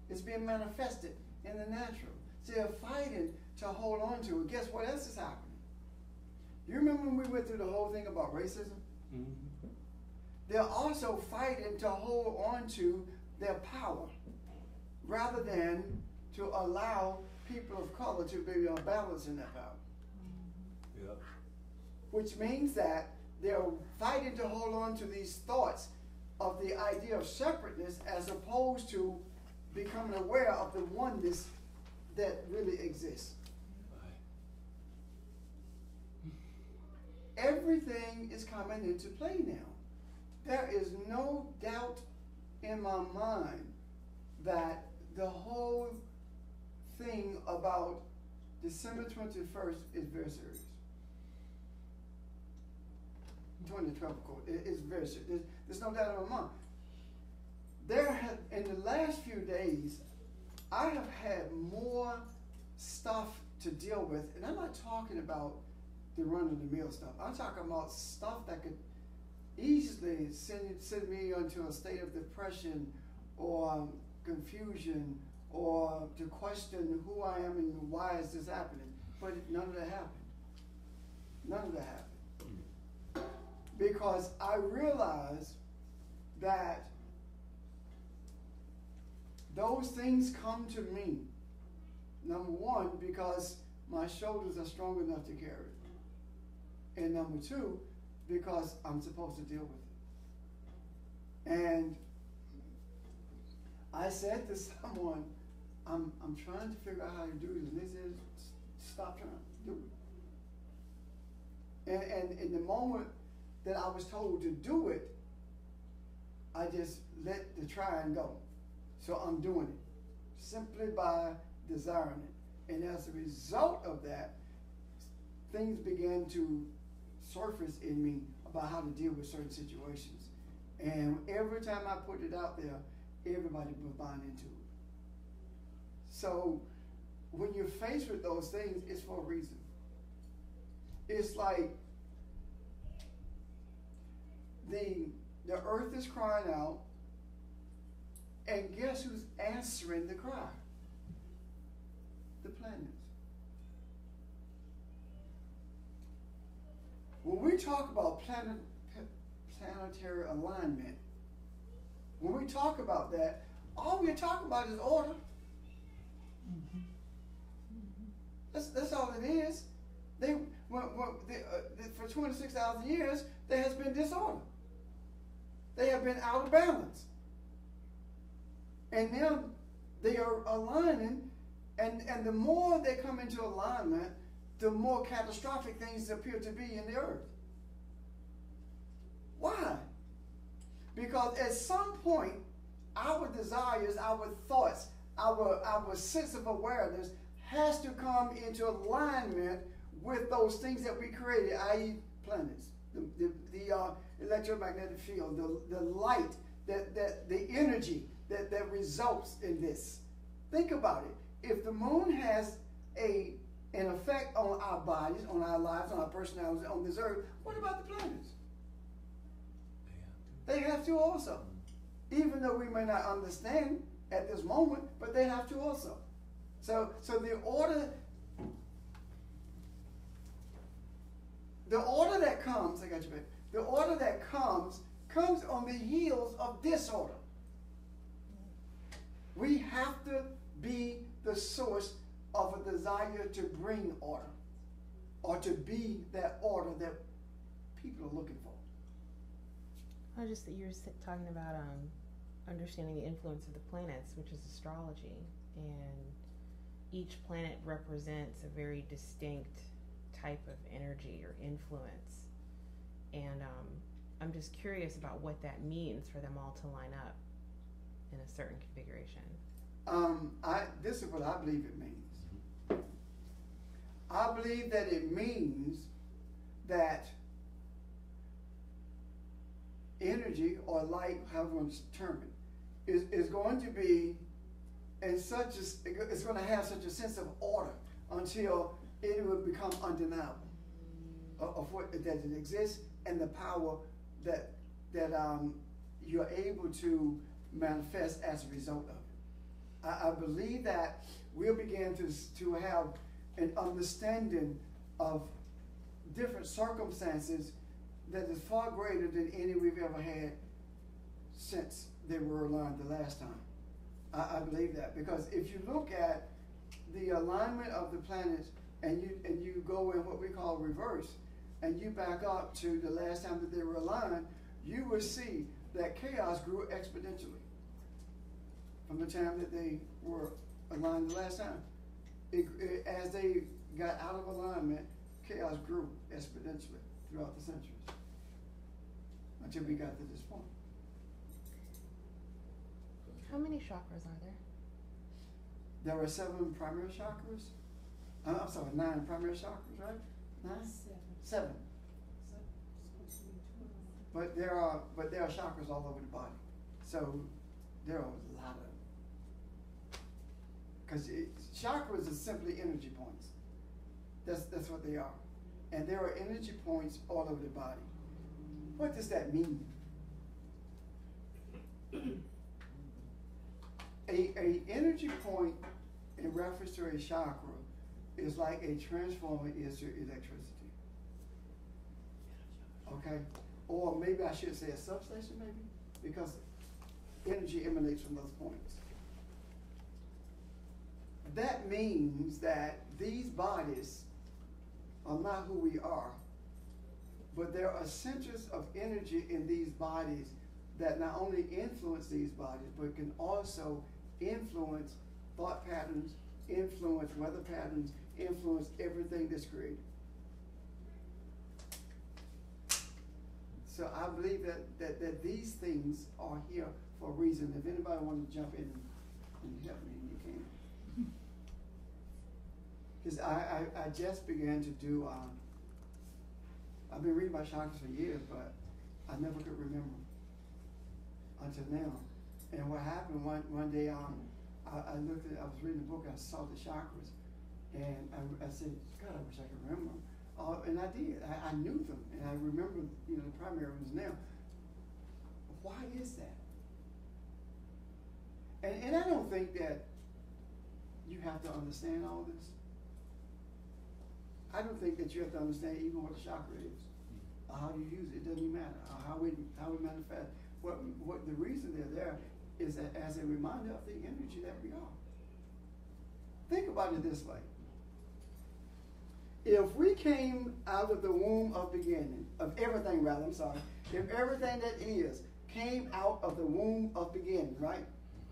It's being manifested in the natural. So they're fighting to hold on to it. Guess what else is happening? You remember when we went through the whole thing about racism? Mm-hmm. They're also fighting to hold on to their power rather than to allow people of color to be on balance in that power. Yep. Which means that they're fighting to hold on to these thoughts of the idea of separateness as opposed to becoming aware of the oneness that really exists. Right. Everything is coming into play now. There is no doubt in my mind that the whole thing about December 21st is very serious. 2012 code is very serious. There's no doubt in my mind. In the last few days, I have had more stuff to deal with, and I'm not talking about the run-of-the-mill stuff. I'm talking about stuff that could easily send me into a state of depression or confusion or to question who I am and why is this happening. But none of that happened. None of that happened. Because I realized that those things come to me, number one, because my shoulders are strong enough to carry it. And number two, because I'm supposed to deal with it. And I said to someone, I'm trying to figure out how to do this. And they said, stop trying to do it. And in the moment that I was told to do it, I just let the try and go. So I'm doing it simply by desiring it. And as a result of that, things began to surface in me about how to deal with certain situations. And every time I put it out there, everybody would buy into it. So when you're faced with those things, it's for a reason. It's like the earth is crying out, and guess who's answering the cry? The planets. When we talk about planetary alignment, when we talk about that, all we're talking about is order. That's all it is. For 26,000 years, there has been disorder. They have been out of balance. And now they are aligning, and the more they come into alignment, the more catastrophic things appear to be in the earth. Why? Because at some point, our desires, our thoughts, our sense of awareness has to come into alignment with those things that we created, i.e. planets, the electromagnetic field, the light, the energy that results in this. Think about it. If the moon has an effect on our bodies, on our lives, on our personalities, on this earth, what about the planets? They have to also. Even though we may not understand at this moment, but they have to also. So the order that comes, I got you back. The order that comes on the heels of disorder. We have to be the source of a desire to bring order, or to be that order that people are looking for. Oh, just that you were talking about understanding the influence of the planets, which is astrology, and each planet represents a very distinct type of energy or influence. And I'm just curious about what that means for them all to line up in a certain configuration. This is what I believe it means. I believe that it means that energy or light, however you want to term it, is going to be in such a, it's going to have such a sense of order until it will become undeniable of what that it exists and the power that you're able to manifest as a result of it. I believe that we'll begin to have an understanding of different circumstances that is far greater than any we've ever had since they were aligned the last time. I believe that, because if you look at the alignment of the planets and you go in what we call reverse, and you back up to the last time that they were aligned, you will see that chaos grew exponentially from the time that they were aligned the last time. As they got out of alignment, chaos grew exponentially throughout the centuries until we got to this point. How many chakras are there? There are 7 primary chakras. I'm sorry, 9 primary chakras, right? 9? 7. But there are chakras all over the body. So there are a lot of, because chakras are simply energy points. That's what they are. And there are energy points all over the body. What does that mean? A energy point in reference to a chakra is like a transformer is to electricity. Okay? Or maybe I should say a substation, maybe? Because energy emanates from those points. That means that these bodies are not who we are, but there are centers of energy in these bodies that not only influence these bodies, but can also influence thought patterns, influence weather patterns, influence everything that's created. So I believe that these things are here for a reason. If anybody wants to jump in and help me, you can. Because I just began to do, I've been reading my chakras for years, but I never could remember until now. And what happened one day, I looked at, I was reading a book, I saw the chakras, and I said, God, I wish I could remember them. And I did. I knew them, and I remember, the primary ones now. Why is that? And I don't think that you have to understand all this. I don't think that you have to understand even what the chakra is, or how you use it. It doesn't even matter. Or how it manifests. What the reason they're there is that as a reminder of the energy that we are. Think about it this way. If we came out of the womb of beginning, of everything rather, I'm sorry, if everything that is came out of the womb of beginning, right?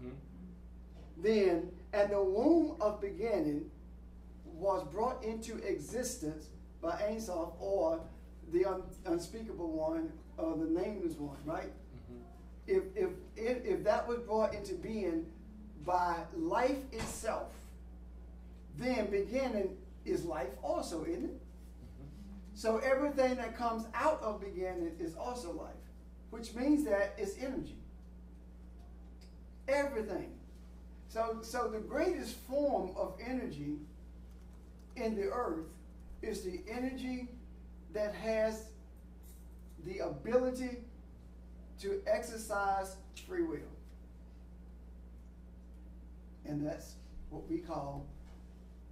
Mm-hmm. Then, at the womb of beginning was brought into existence by Ein Sof, or the unspeakable one, or the nameless one, right? Mm-hmm. If that was brought into being by life itself, then beginning is life also, isn't it? Mm-hmm. So everything that comes out of beginning is also life, which means that it's energy. Everything. So the greatest form of energy in the earth is the energy that has the ability to exercise free will. And that's what we call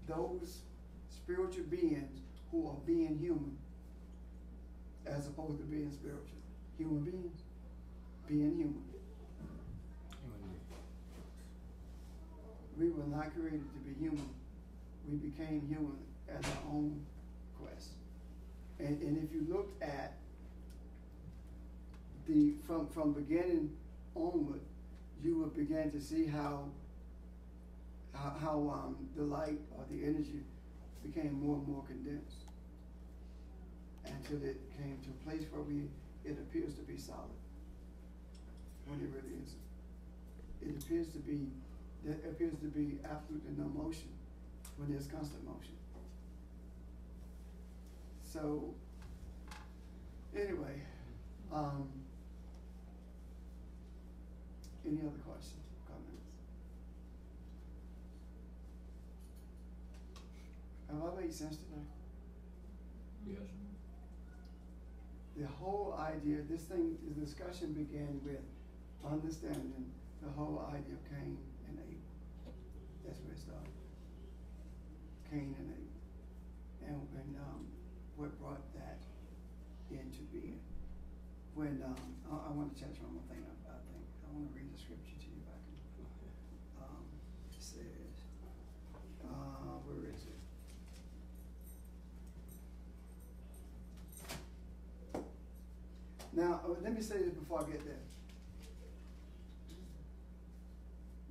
those spiritual beings who are being human as opposed to being spiritual. Human beings being human. We were not created to be human. We became human at our own quest. And if you looked at from beginning onward, you would begin to see how the light or the energy became more and more condensed until it came to a place where it appears to be solid when it really isn't. It appears to be absolutely no motion when there's constant motion. So anyway, any other questions, comments? Have I made sense today? Yes. The whole idea, the discussion began with understanding the whole idea of Cain and Abel. That's where it started. Cain and Abel. And what brought that into being. When, I want to touch on one thing, I think. I want to read the scripture to you if I can. It says, where is it? Now, let me say this before I get there.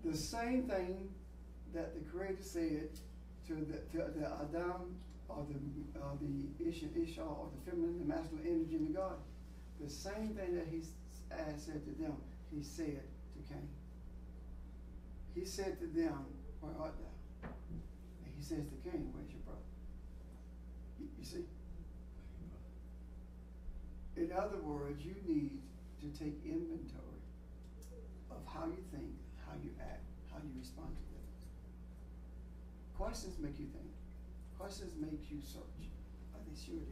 The same thing that the Creator said to the Adam, or the Isha, or the feminine, the masculine energy in the garden, the same thing that he said to them, he said to Cain. He said to them, where art thou? And he says to Cain, where's your brother? You see? In other words, you need to take inventory of how you think, how you act, how you respond to things. Questions make you think. questions make you search. I think she would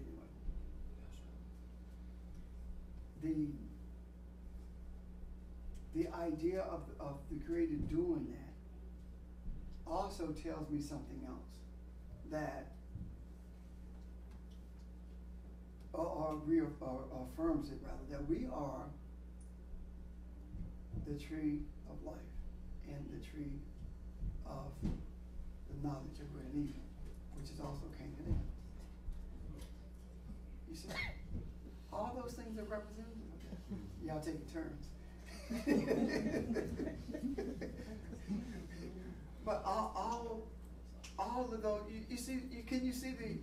anyway. The idea of the Creator doing that also tells me something else, that or affirms it rather, that we are the tree of life and the tree of the knowledge of good and evil, which is also Cain and Abel. You see, all those things are representative of that. Y'all taking turns. But all of those, you see, can you see the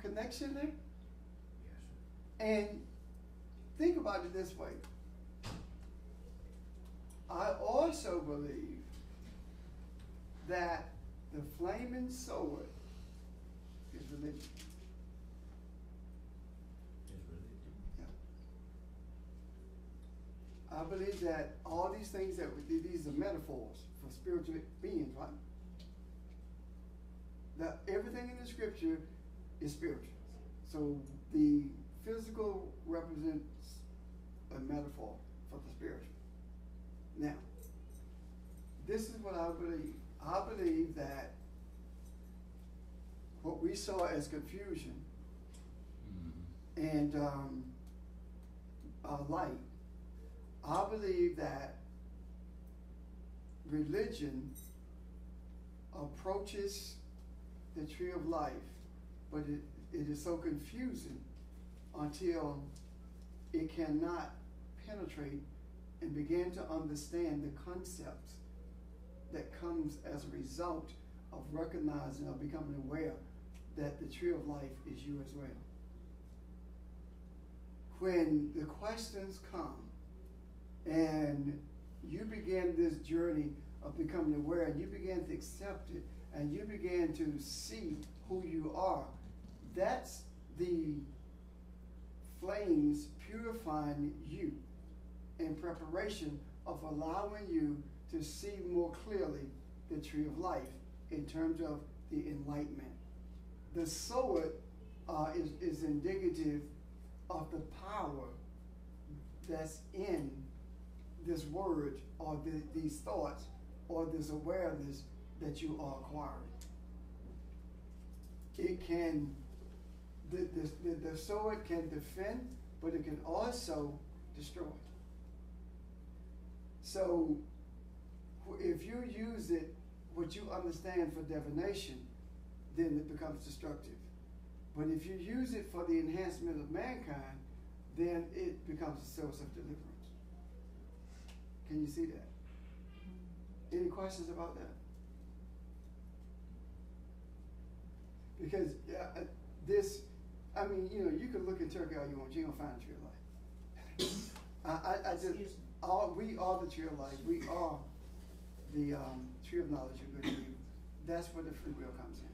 connection there? And think about it this way. I also believe that the flaming sword is religion. Yeah. I believe that all these things these are metaphors for spiritual beings, right? That everything in the scripture is spiritual. So the physical represents a metaphor for the spiritual. Now, this is what I believe. I believe that what we saw as confusion and light, I believe that religion approaches the tree of life, but it is so confusing until it cannot penetrate and begin to understand the concepts that comes as a result of recognizing or becoming aware that the tree of life is you as well. When the questions come and you begin this journey of becoming aware and you begin to accept it and you begin to see who you are, that's the flames purifying you in preparation of allowing you to see more clearly the tree of life in terms of the enlightenment. The sword is indicative of the power that's in this word or these thoughts or this awareness that you are acquiring. It can, the sword can defend, but it can also destroy. So if you use it, what you understand for divination, then it becomes destructive. But if you use it for the enhancement of mankind, then it becomes a source of deliverance. Can you see that? Any questions about that? Because you can look in Turkey all you want, you ain't gonna find a tree of life. We are the tree of life. We are the tree of knowledge of good and evil. That's where the free will comes in.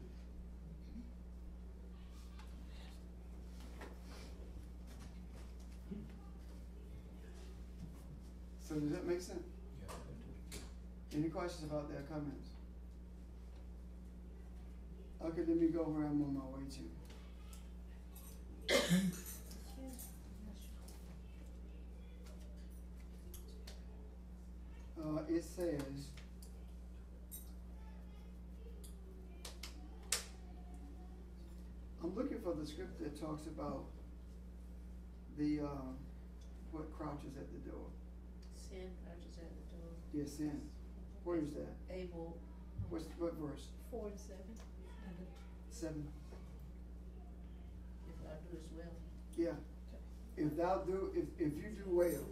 So does that make sense? Yeah. Any questions about that, comments? Okay, let me go where I'm on my way to. It says, I'm looking for the script that talks about the what crouches at the door. Sin crouches at the door. Yes, sin. Where is that? Abel. What verse? 4 and 7. 7. If thou doest well. Yeah. If you do well,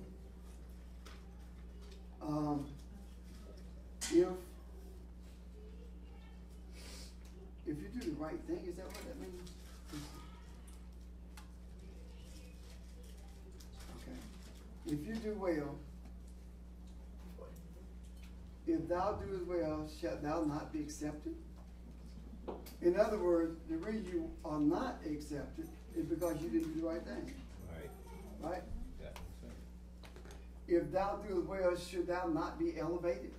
if you do the right thing, is that what that means? Okay. If you do well, if thou doest well, shalt thou not be accepted? In other words, the reason you are not accepted is because you didn't do the right thing. Right. Right? Yeah. If thou doest well, should thou not be elevated?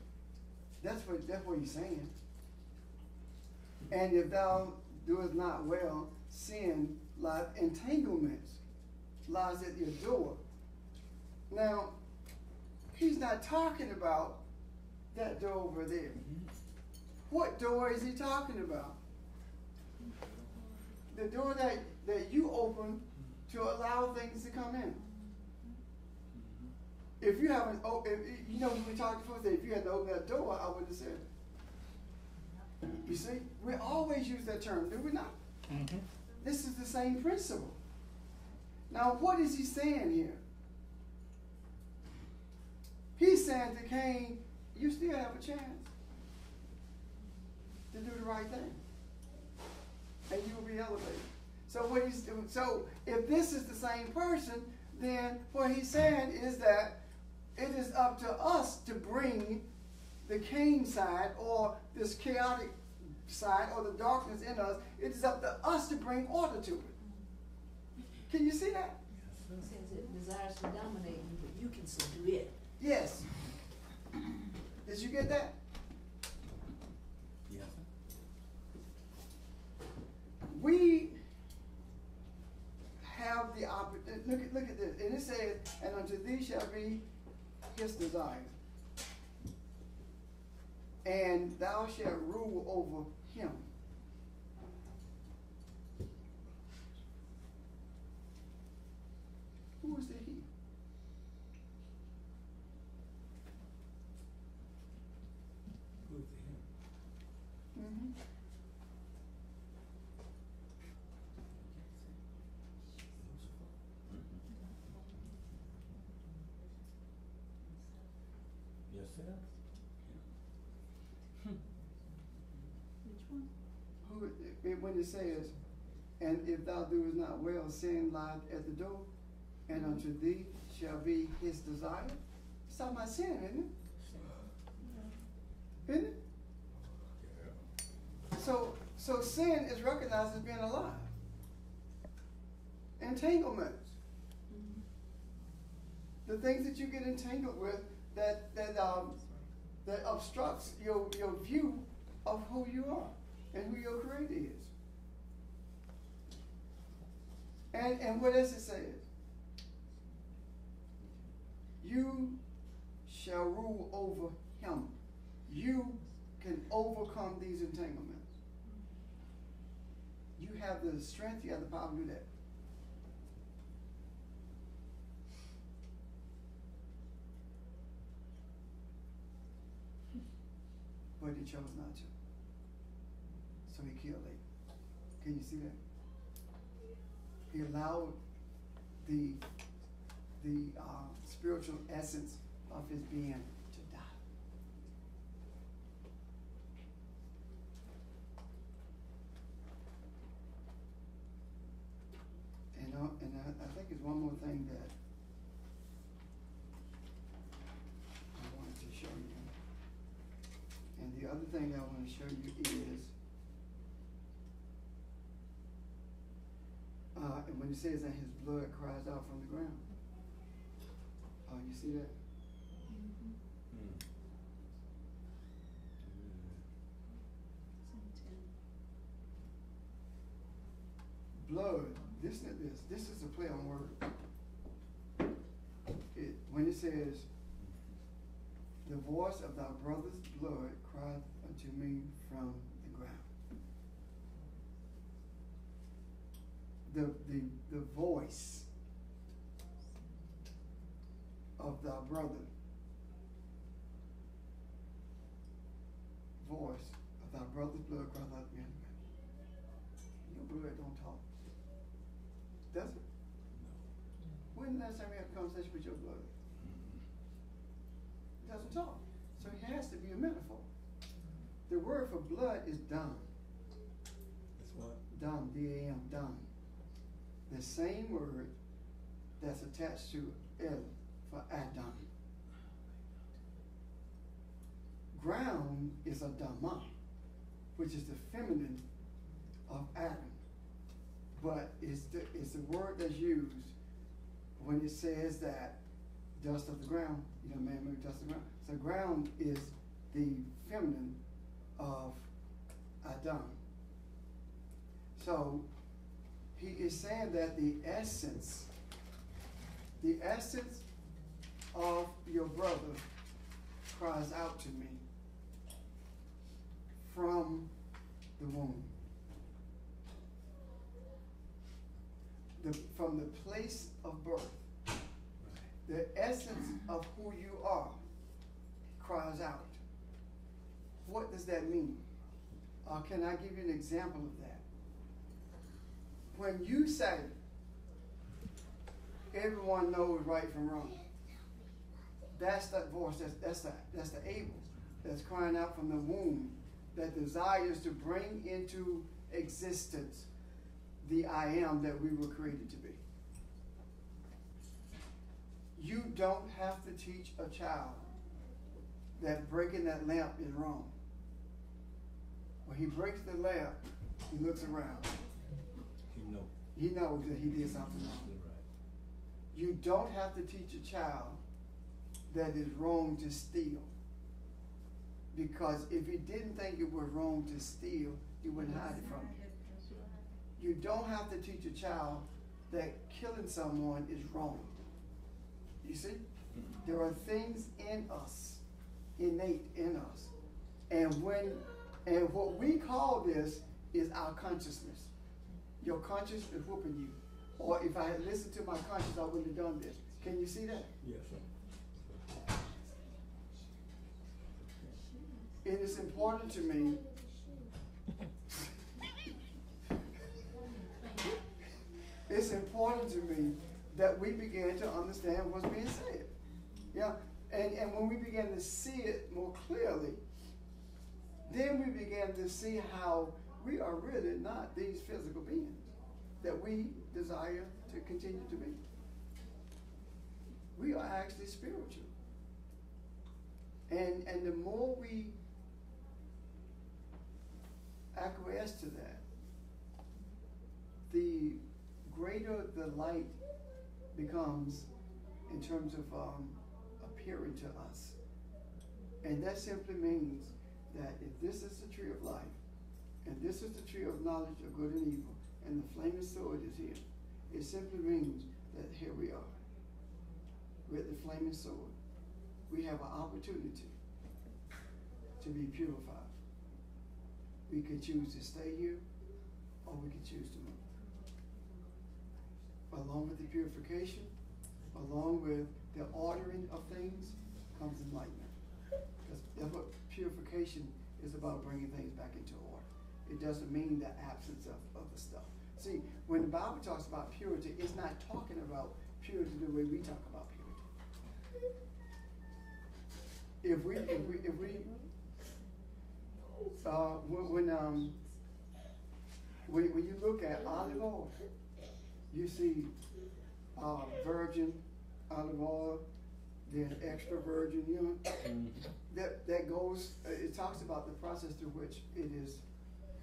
That's what he's saying. And if thou doeth not well, sin lies, entanglements lies at your door. Now, he's not talking about that door over there. What door is he talking about? The door that you open to allow things to come in. If you haven't, you know, when we talked before, if you hadn't opened that door, I wouldn't have said it. You see, we always use that term, do we not? Mm-hmm. This is the same principle. Now, what is he saying here? He's saying to Cain, you still have a chance to do the right thing, and you will be elevated. So what he's doing, so if this is the same person, then what he's saying is that it is up to us to bring the Cain side, or this chaotic side, or the darkness in us. It is up to us to bring order to it. Can you see that? It says it desires to dominate you, but you can subdue it. Yes. Did you get that? Yes. We have the opportunity. Look at this. And it says, and unto thee shall be his desire. And thou shalt rule over him. Who is the he? Who is the him? Mm-hmm. Yes, sir. Which one? When it says, and if thou doest not well, sin lieth at the door, and unto thee shall be his desire. It's talking about sin, isn't it? Isn't it? So sin is recognized as being alive. Entanglements. The things that you get entangled with that obstructs your view of who you are and who your creator is. And what else it says? You shall rule over him. You can overcome these entanglements. You have the strength, you have the power to do that. But he chose not to. So he killed Abel. Can you see that? He allowed the spiritual essence of his being to die. And I think there's one more thing that I wanted to show you. And the other thing that I want to show you is, and when it says that his blood cries out from the ground. You see that? Blood, listen to this. This is a play on words. When it says, the voice of thy brother's blood cried unto me from the ground. The voice of thy brother, voice of thy brother's blood cried out to me. Your blood don't talk, does it? When the last time you had a conversation with your blood? It doesn't talk, so it has to be a metaphor. The word for blood is dam. That's what? Dam, D-A-M, dam. The same word that's attached to El for Adam. Ground is a dama, which is the feminine of Adam. But it's the word that's used when it says that dust of the ground, man made dust of the ground. So ground is the feminine of Adam. So he is saying that the essence of your brother cries out to me from the womb. From the place of birth. The essence of who you are cries out. What does that mean? Can I give you an example of that? When you say, everyone knows right from wrong, that's that voice, that's the Abel that's crying out from the womb, that desires to bring into existence the I am that we were created to be. You don't have to teach a child that breaking that lamp is wrong. When he breaks the lamp, he looks around. He knows that he did something wrong. You don't have to teach a child that it's wrong to steal. Because if he didn't think it was wrong to steal, he wouldn't hide it from you. You don't have to teach a child that killing someone is wrong. You see? There are things in us, innate in us. And what we call this is our consciousness. Your conscience is whooping you. Or if I had listened to my conscience, I wouldn't have done this. Can you see that? Yes, sir. It is important to me it's important to me that we begin to understand what's being said. Yeah. And when we begin to see it more clearly, then we begin to see how we are really not these physical beings that we desire to continue to be. We are actually spiritual. And the more we acquiesce to that, the greater the light becomes in terms of appearing to us. And that simply means that if this is the tree of life, and this is the tree of knowledge of good and evil, and the flaming sword is here, it simply means that here we are with the flaming sword. We have an opportunity to be purified. We could choose to stay here, or we could choose to move. Along with the purification, along with the ordering of things, comes enlightenment. That's what purification is about, bringing things back into order. It doesn't mean the absence of the stuff. See, when the Bible talks about purity, it's not talking about purity the way we talk about purity. When you look at olive oil, you see virgin olive oil, then extra virgin, you know. That goes, it talks about the process through which it is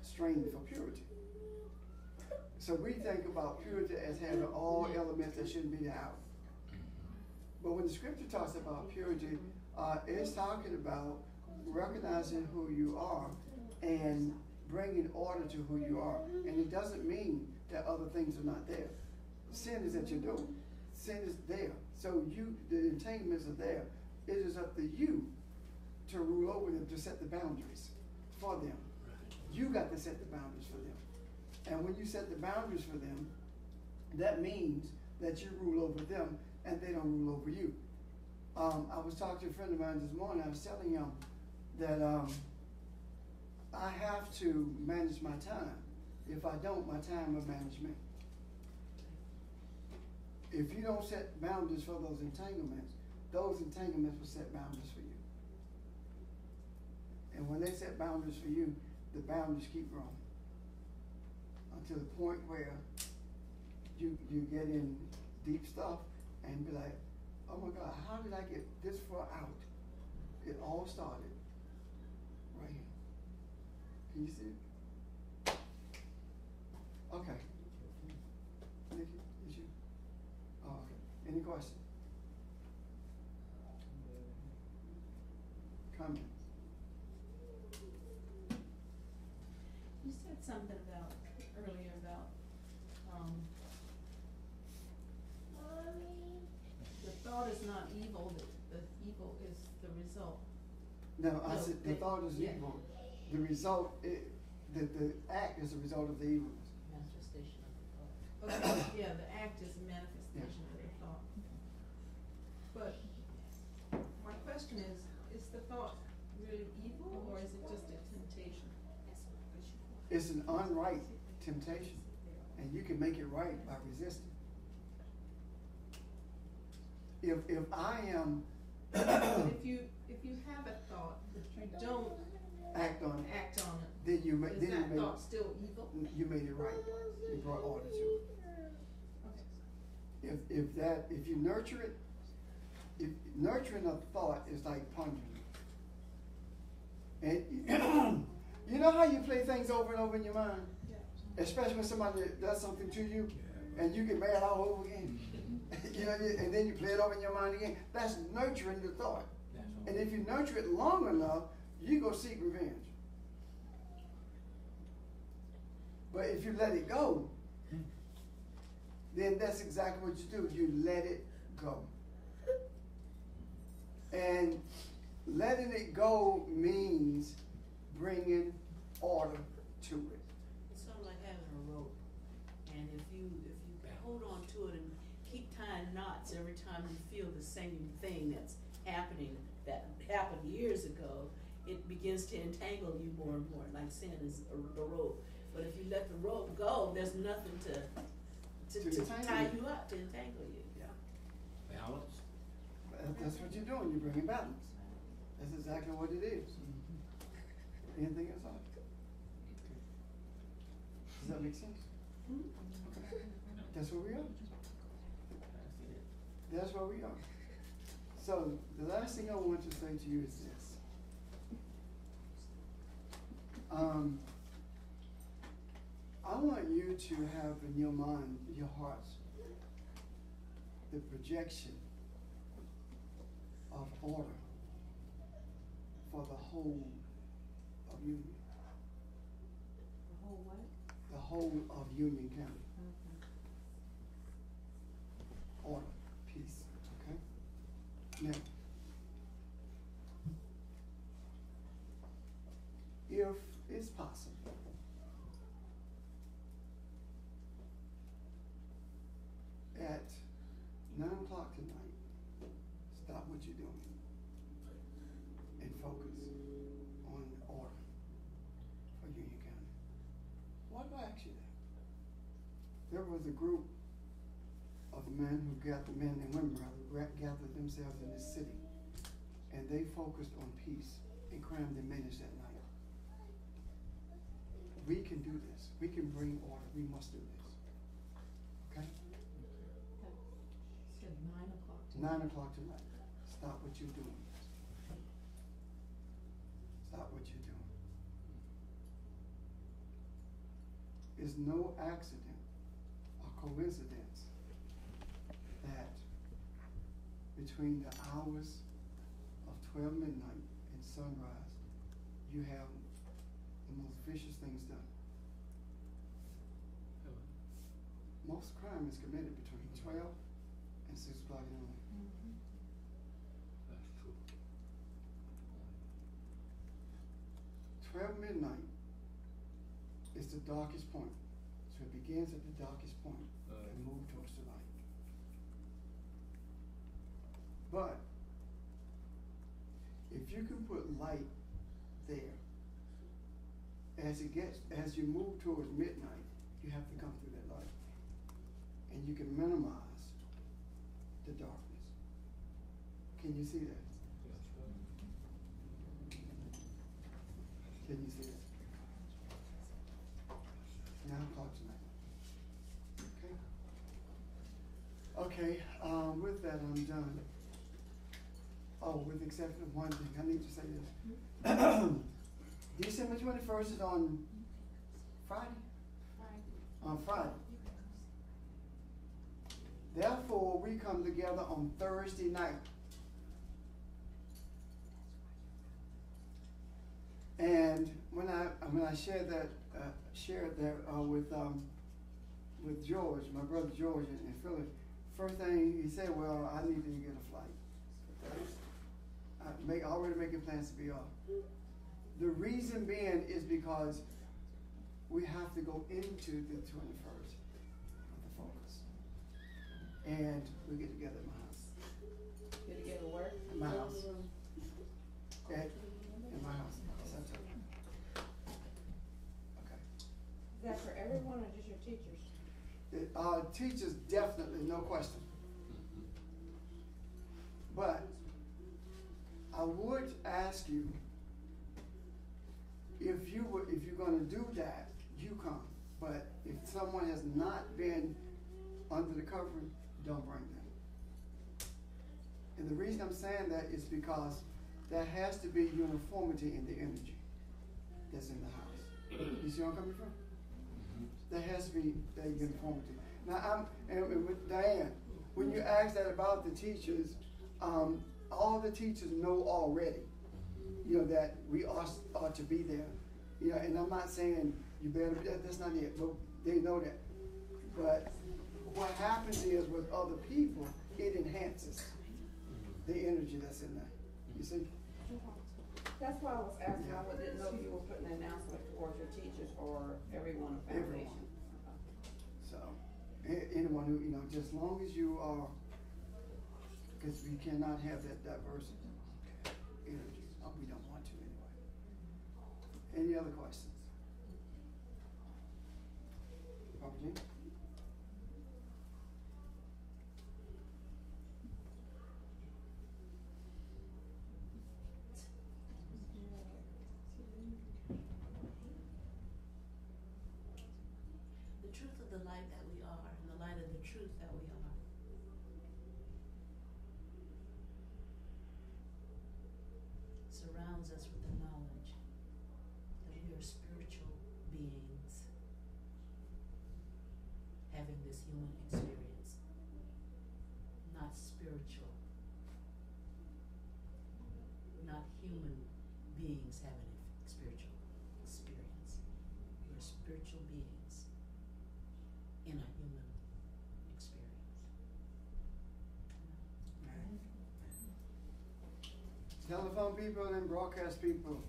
strained for purity. So we think about purity as having all elements that shouldn't be out. But when the scripture talks about purity, it's talking about recognizing who you are and bringing order to who you are. And it doesn't mean that other things are not there. Sin is at your door. Sin is there. So the entanglements are there. It is up to you to rule over them, to set the boundaries for them. You got to set the boundaries for them. And when you set the boundaries for them, that means that you rule over them and they don't rule over you. I was talking to a friend of mine this morning. I was telling him that I have to manage my time. If I don't, my time will manage me. If you don't set boundaries for those entanglements will set boundaries for you. And when they set boundaries for you, the boundaries keep growing until the point where you get in deep stuff and be like, oh my God, how did I get this far out? It all started right here. Can you see it? Okay. Nikki, it's you? Oh, okay. Any questions? Comments? You said something about earlier evil, that the evil is the result. No, I No, said the they- thought is yeah. evil. The result, the act is a result of the evil. Manifestation of the thought. Okay, yeah, the act is a manifestation of the thought. But my question is the thought really evil, or is it just a temptation? It's an unright temptation, and you can make it right by resisting. If I am But if you have a thought that you don't act on it, act on it, then you is then that you thought still evil? made it right. You brought order to it. Okay. If you nurture it, if nurturing a thought is like pondering it. And you know how you play things over and over in your mind, Yeah. especially when somebody does something to you, and you get mad all over again. You know, and then you play it over in your mind again. That's nurturing the thought. And if you nurture it long enough, you go seek revenge. But if you let it go, then that's exactly what you do. You let it go. And letting it go means bringing order to it. It's sort of like having a rope, and if you hold on to it and keep tying knots every time you feel the same thing that's happening that happened years ago, it begins to entangle you more and more. Like sin is the rope, but if you let the rope go, there's nothing to entangle tie you. you up, to entangle you. Yeah. Balance. That's what you're doing. You're bringing balance. That's exactly what it is. Anything else on it? Does that make sense? Okay. That's where we are. That's where we are. So the last thing I want to say to you is this. I want you to have in your mind, your hearts, the projection of order for the whole of Union. The whole what? The whole of Union County. Order, peace, okay? Now, if it's possible, at 9 o'clock tonight, stop what you're doing and focus on order for Union County. Why do I ask you that? There was a group of men and women gathered themselves in this city, and they focused on peace and crammed their minutes that night. We can do this. We can bring order. We must do this. Okay? Said 9 o'clock. 9 o'clock tonight. Stop what you're doing. Stop what you're doing. It's no accident or coincidence that between the hours of 12 midnight and sunrise, you have the most vicious things done. Most crime is committed between 12 and 6 o'clock in the morning. That's true. 12 midnight is the darkest point. So it begins at the darkest point and moves towards the light. But if you can put light there, as you move towards midnight, you have to come through that light. And you can minimize the darkness. Can you see that? Can you see that? 9 o'clock tonight. Okay, with that, I'm done. Oh, with the exception of one thing, I need to say this. December 21st is on Friday? On Friday. Therefore, we come together on Thursday night. And when I shared that with George, my brother George in Philly, first thing he said, well, I need to get a flight. Already making plans to be off. The reason being is because we have to go into the 21st with the focus. And we get together at my house. Get together where? In my house. In my house. Okay. Is that for everyone or just your teachers? Teachers, definitely, no question. But I would ask you, if you're gonna do that, you come. But if someone has not been under the covering, don't bring them. And the reason I'm saying that is because there has to be uniformity in the energy that's in the house. You see where I'm coming from? There has to be that uniformity. Now, and with Diane, when you ask that about the teachers, all the teachers know already, that we are to be there. And I'm not saying you better be that, that's not it, but they know that. But what happens is with other people, it enhances the energy that's in there. You see? That's why I was asking, Yeah. I didn't know if you were putting an announcement towards your teachers or everyone at Foundation. Everyone. So, anyone who, just as long as you are, because we cannot have that diversity energy. We don't want to anyway. Any other questions? Papa Jean? The truth of the light that we are, and the light of the truth that we are, surrounds us with the knowledge that we are spiritual beings having this human experience, not spiritual, not human beings having a spiritual experience. We're spiritual beings in a human experience. Telephone people and broadcast people,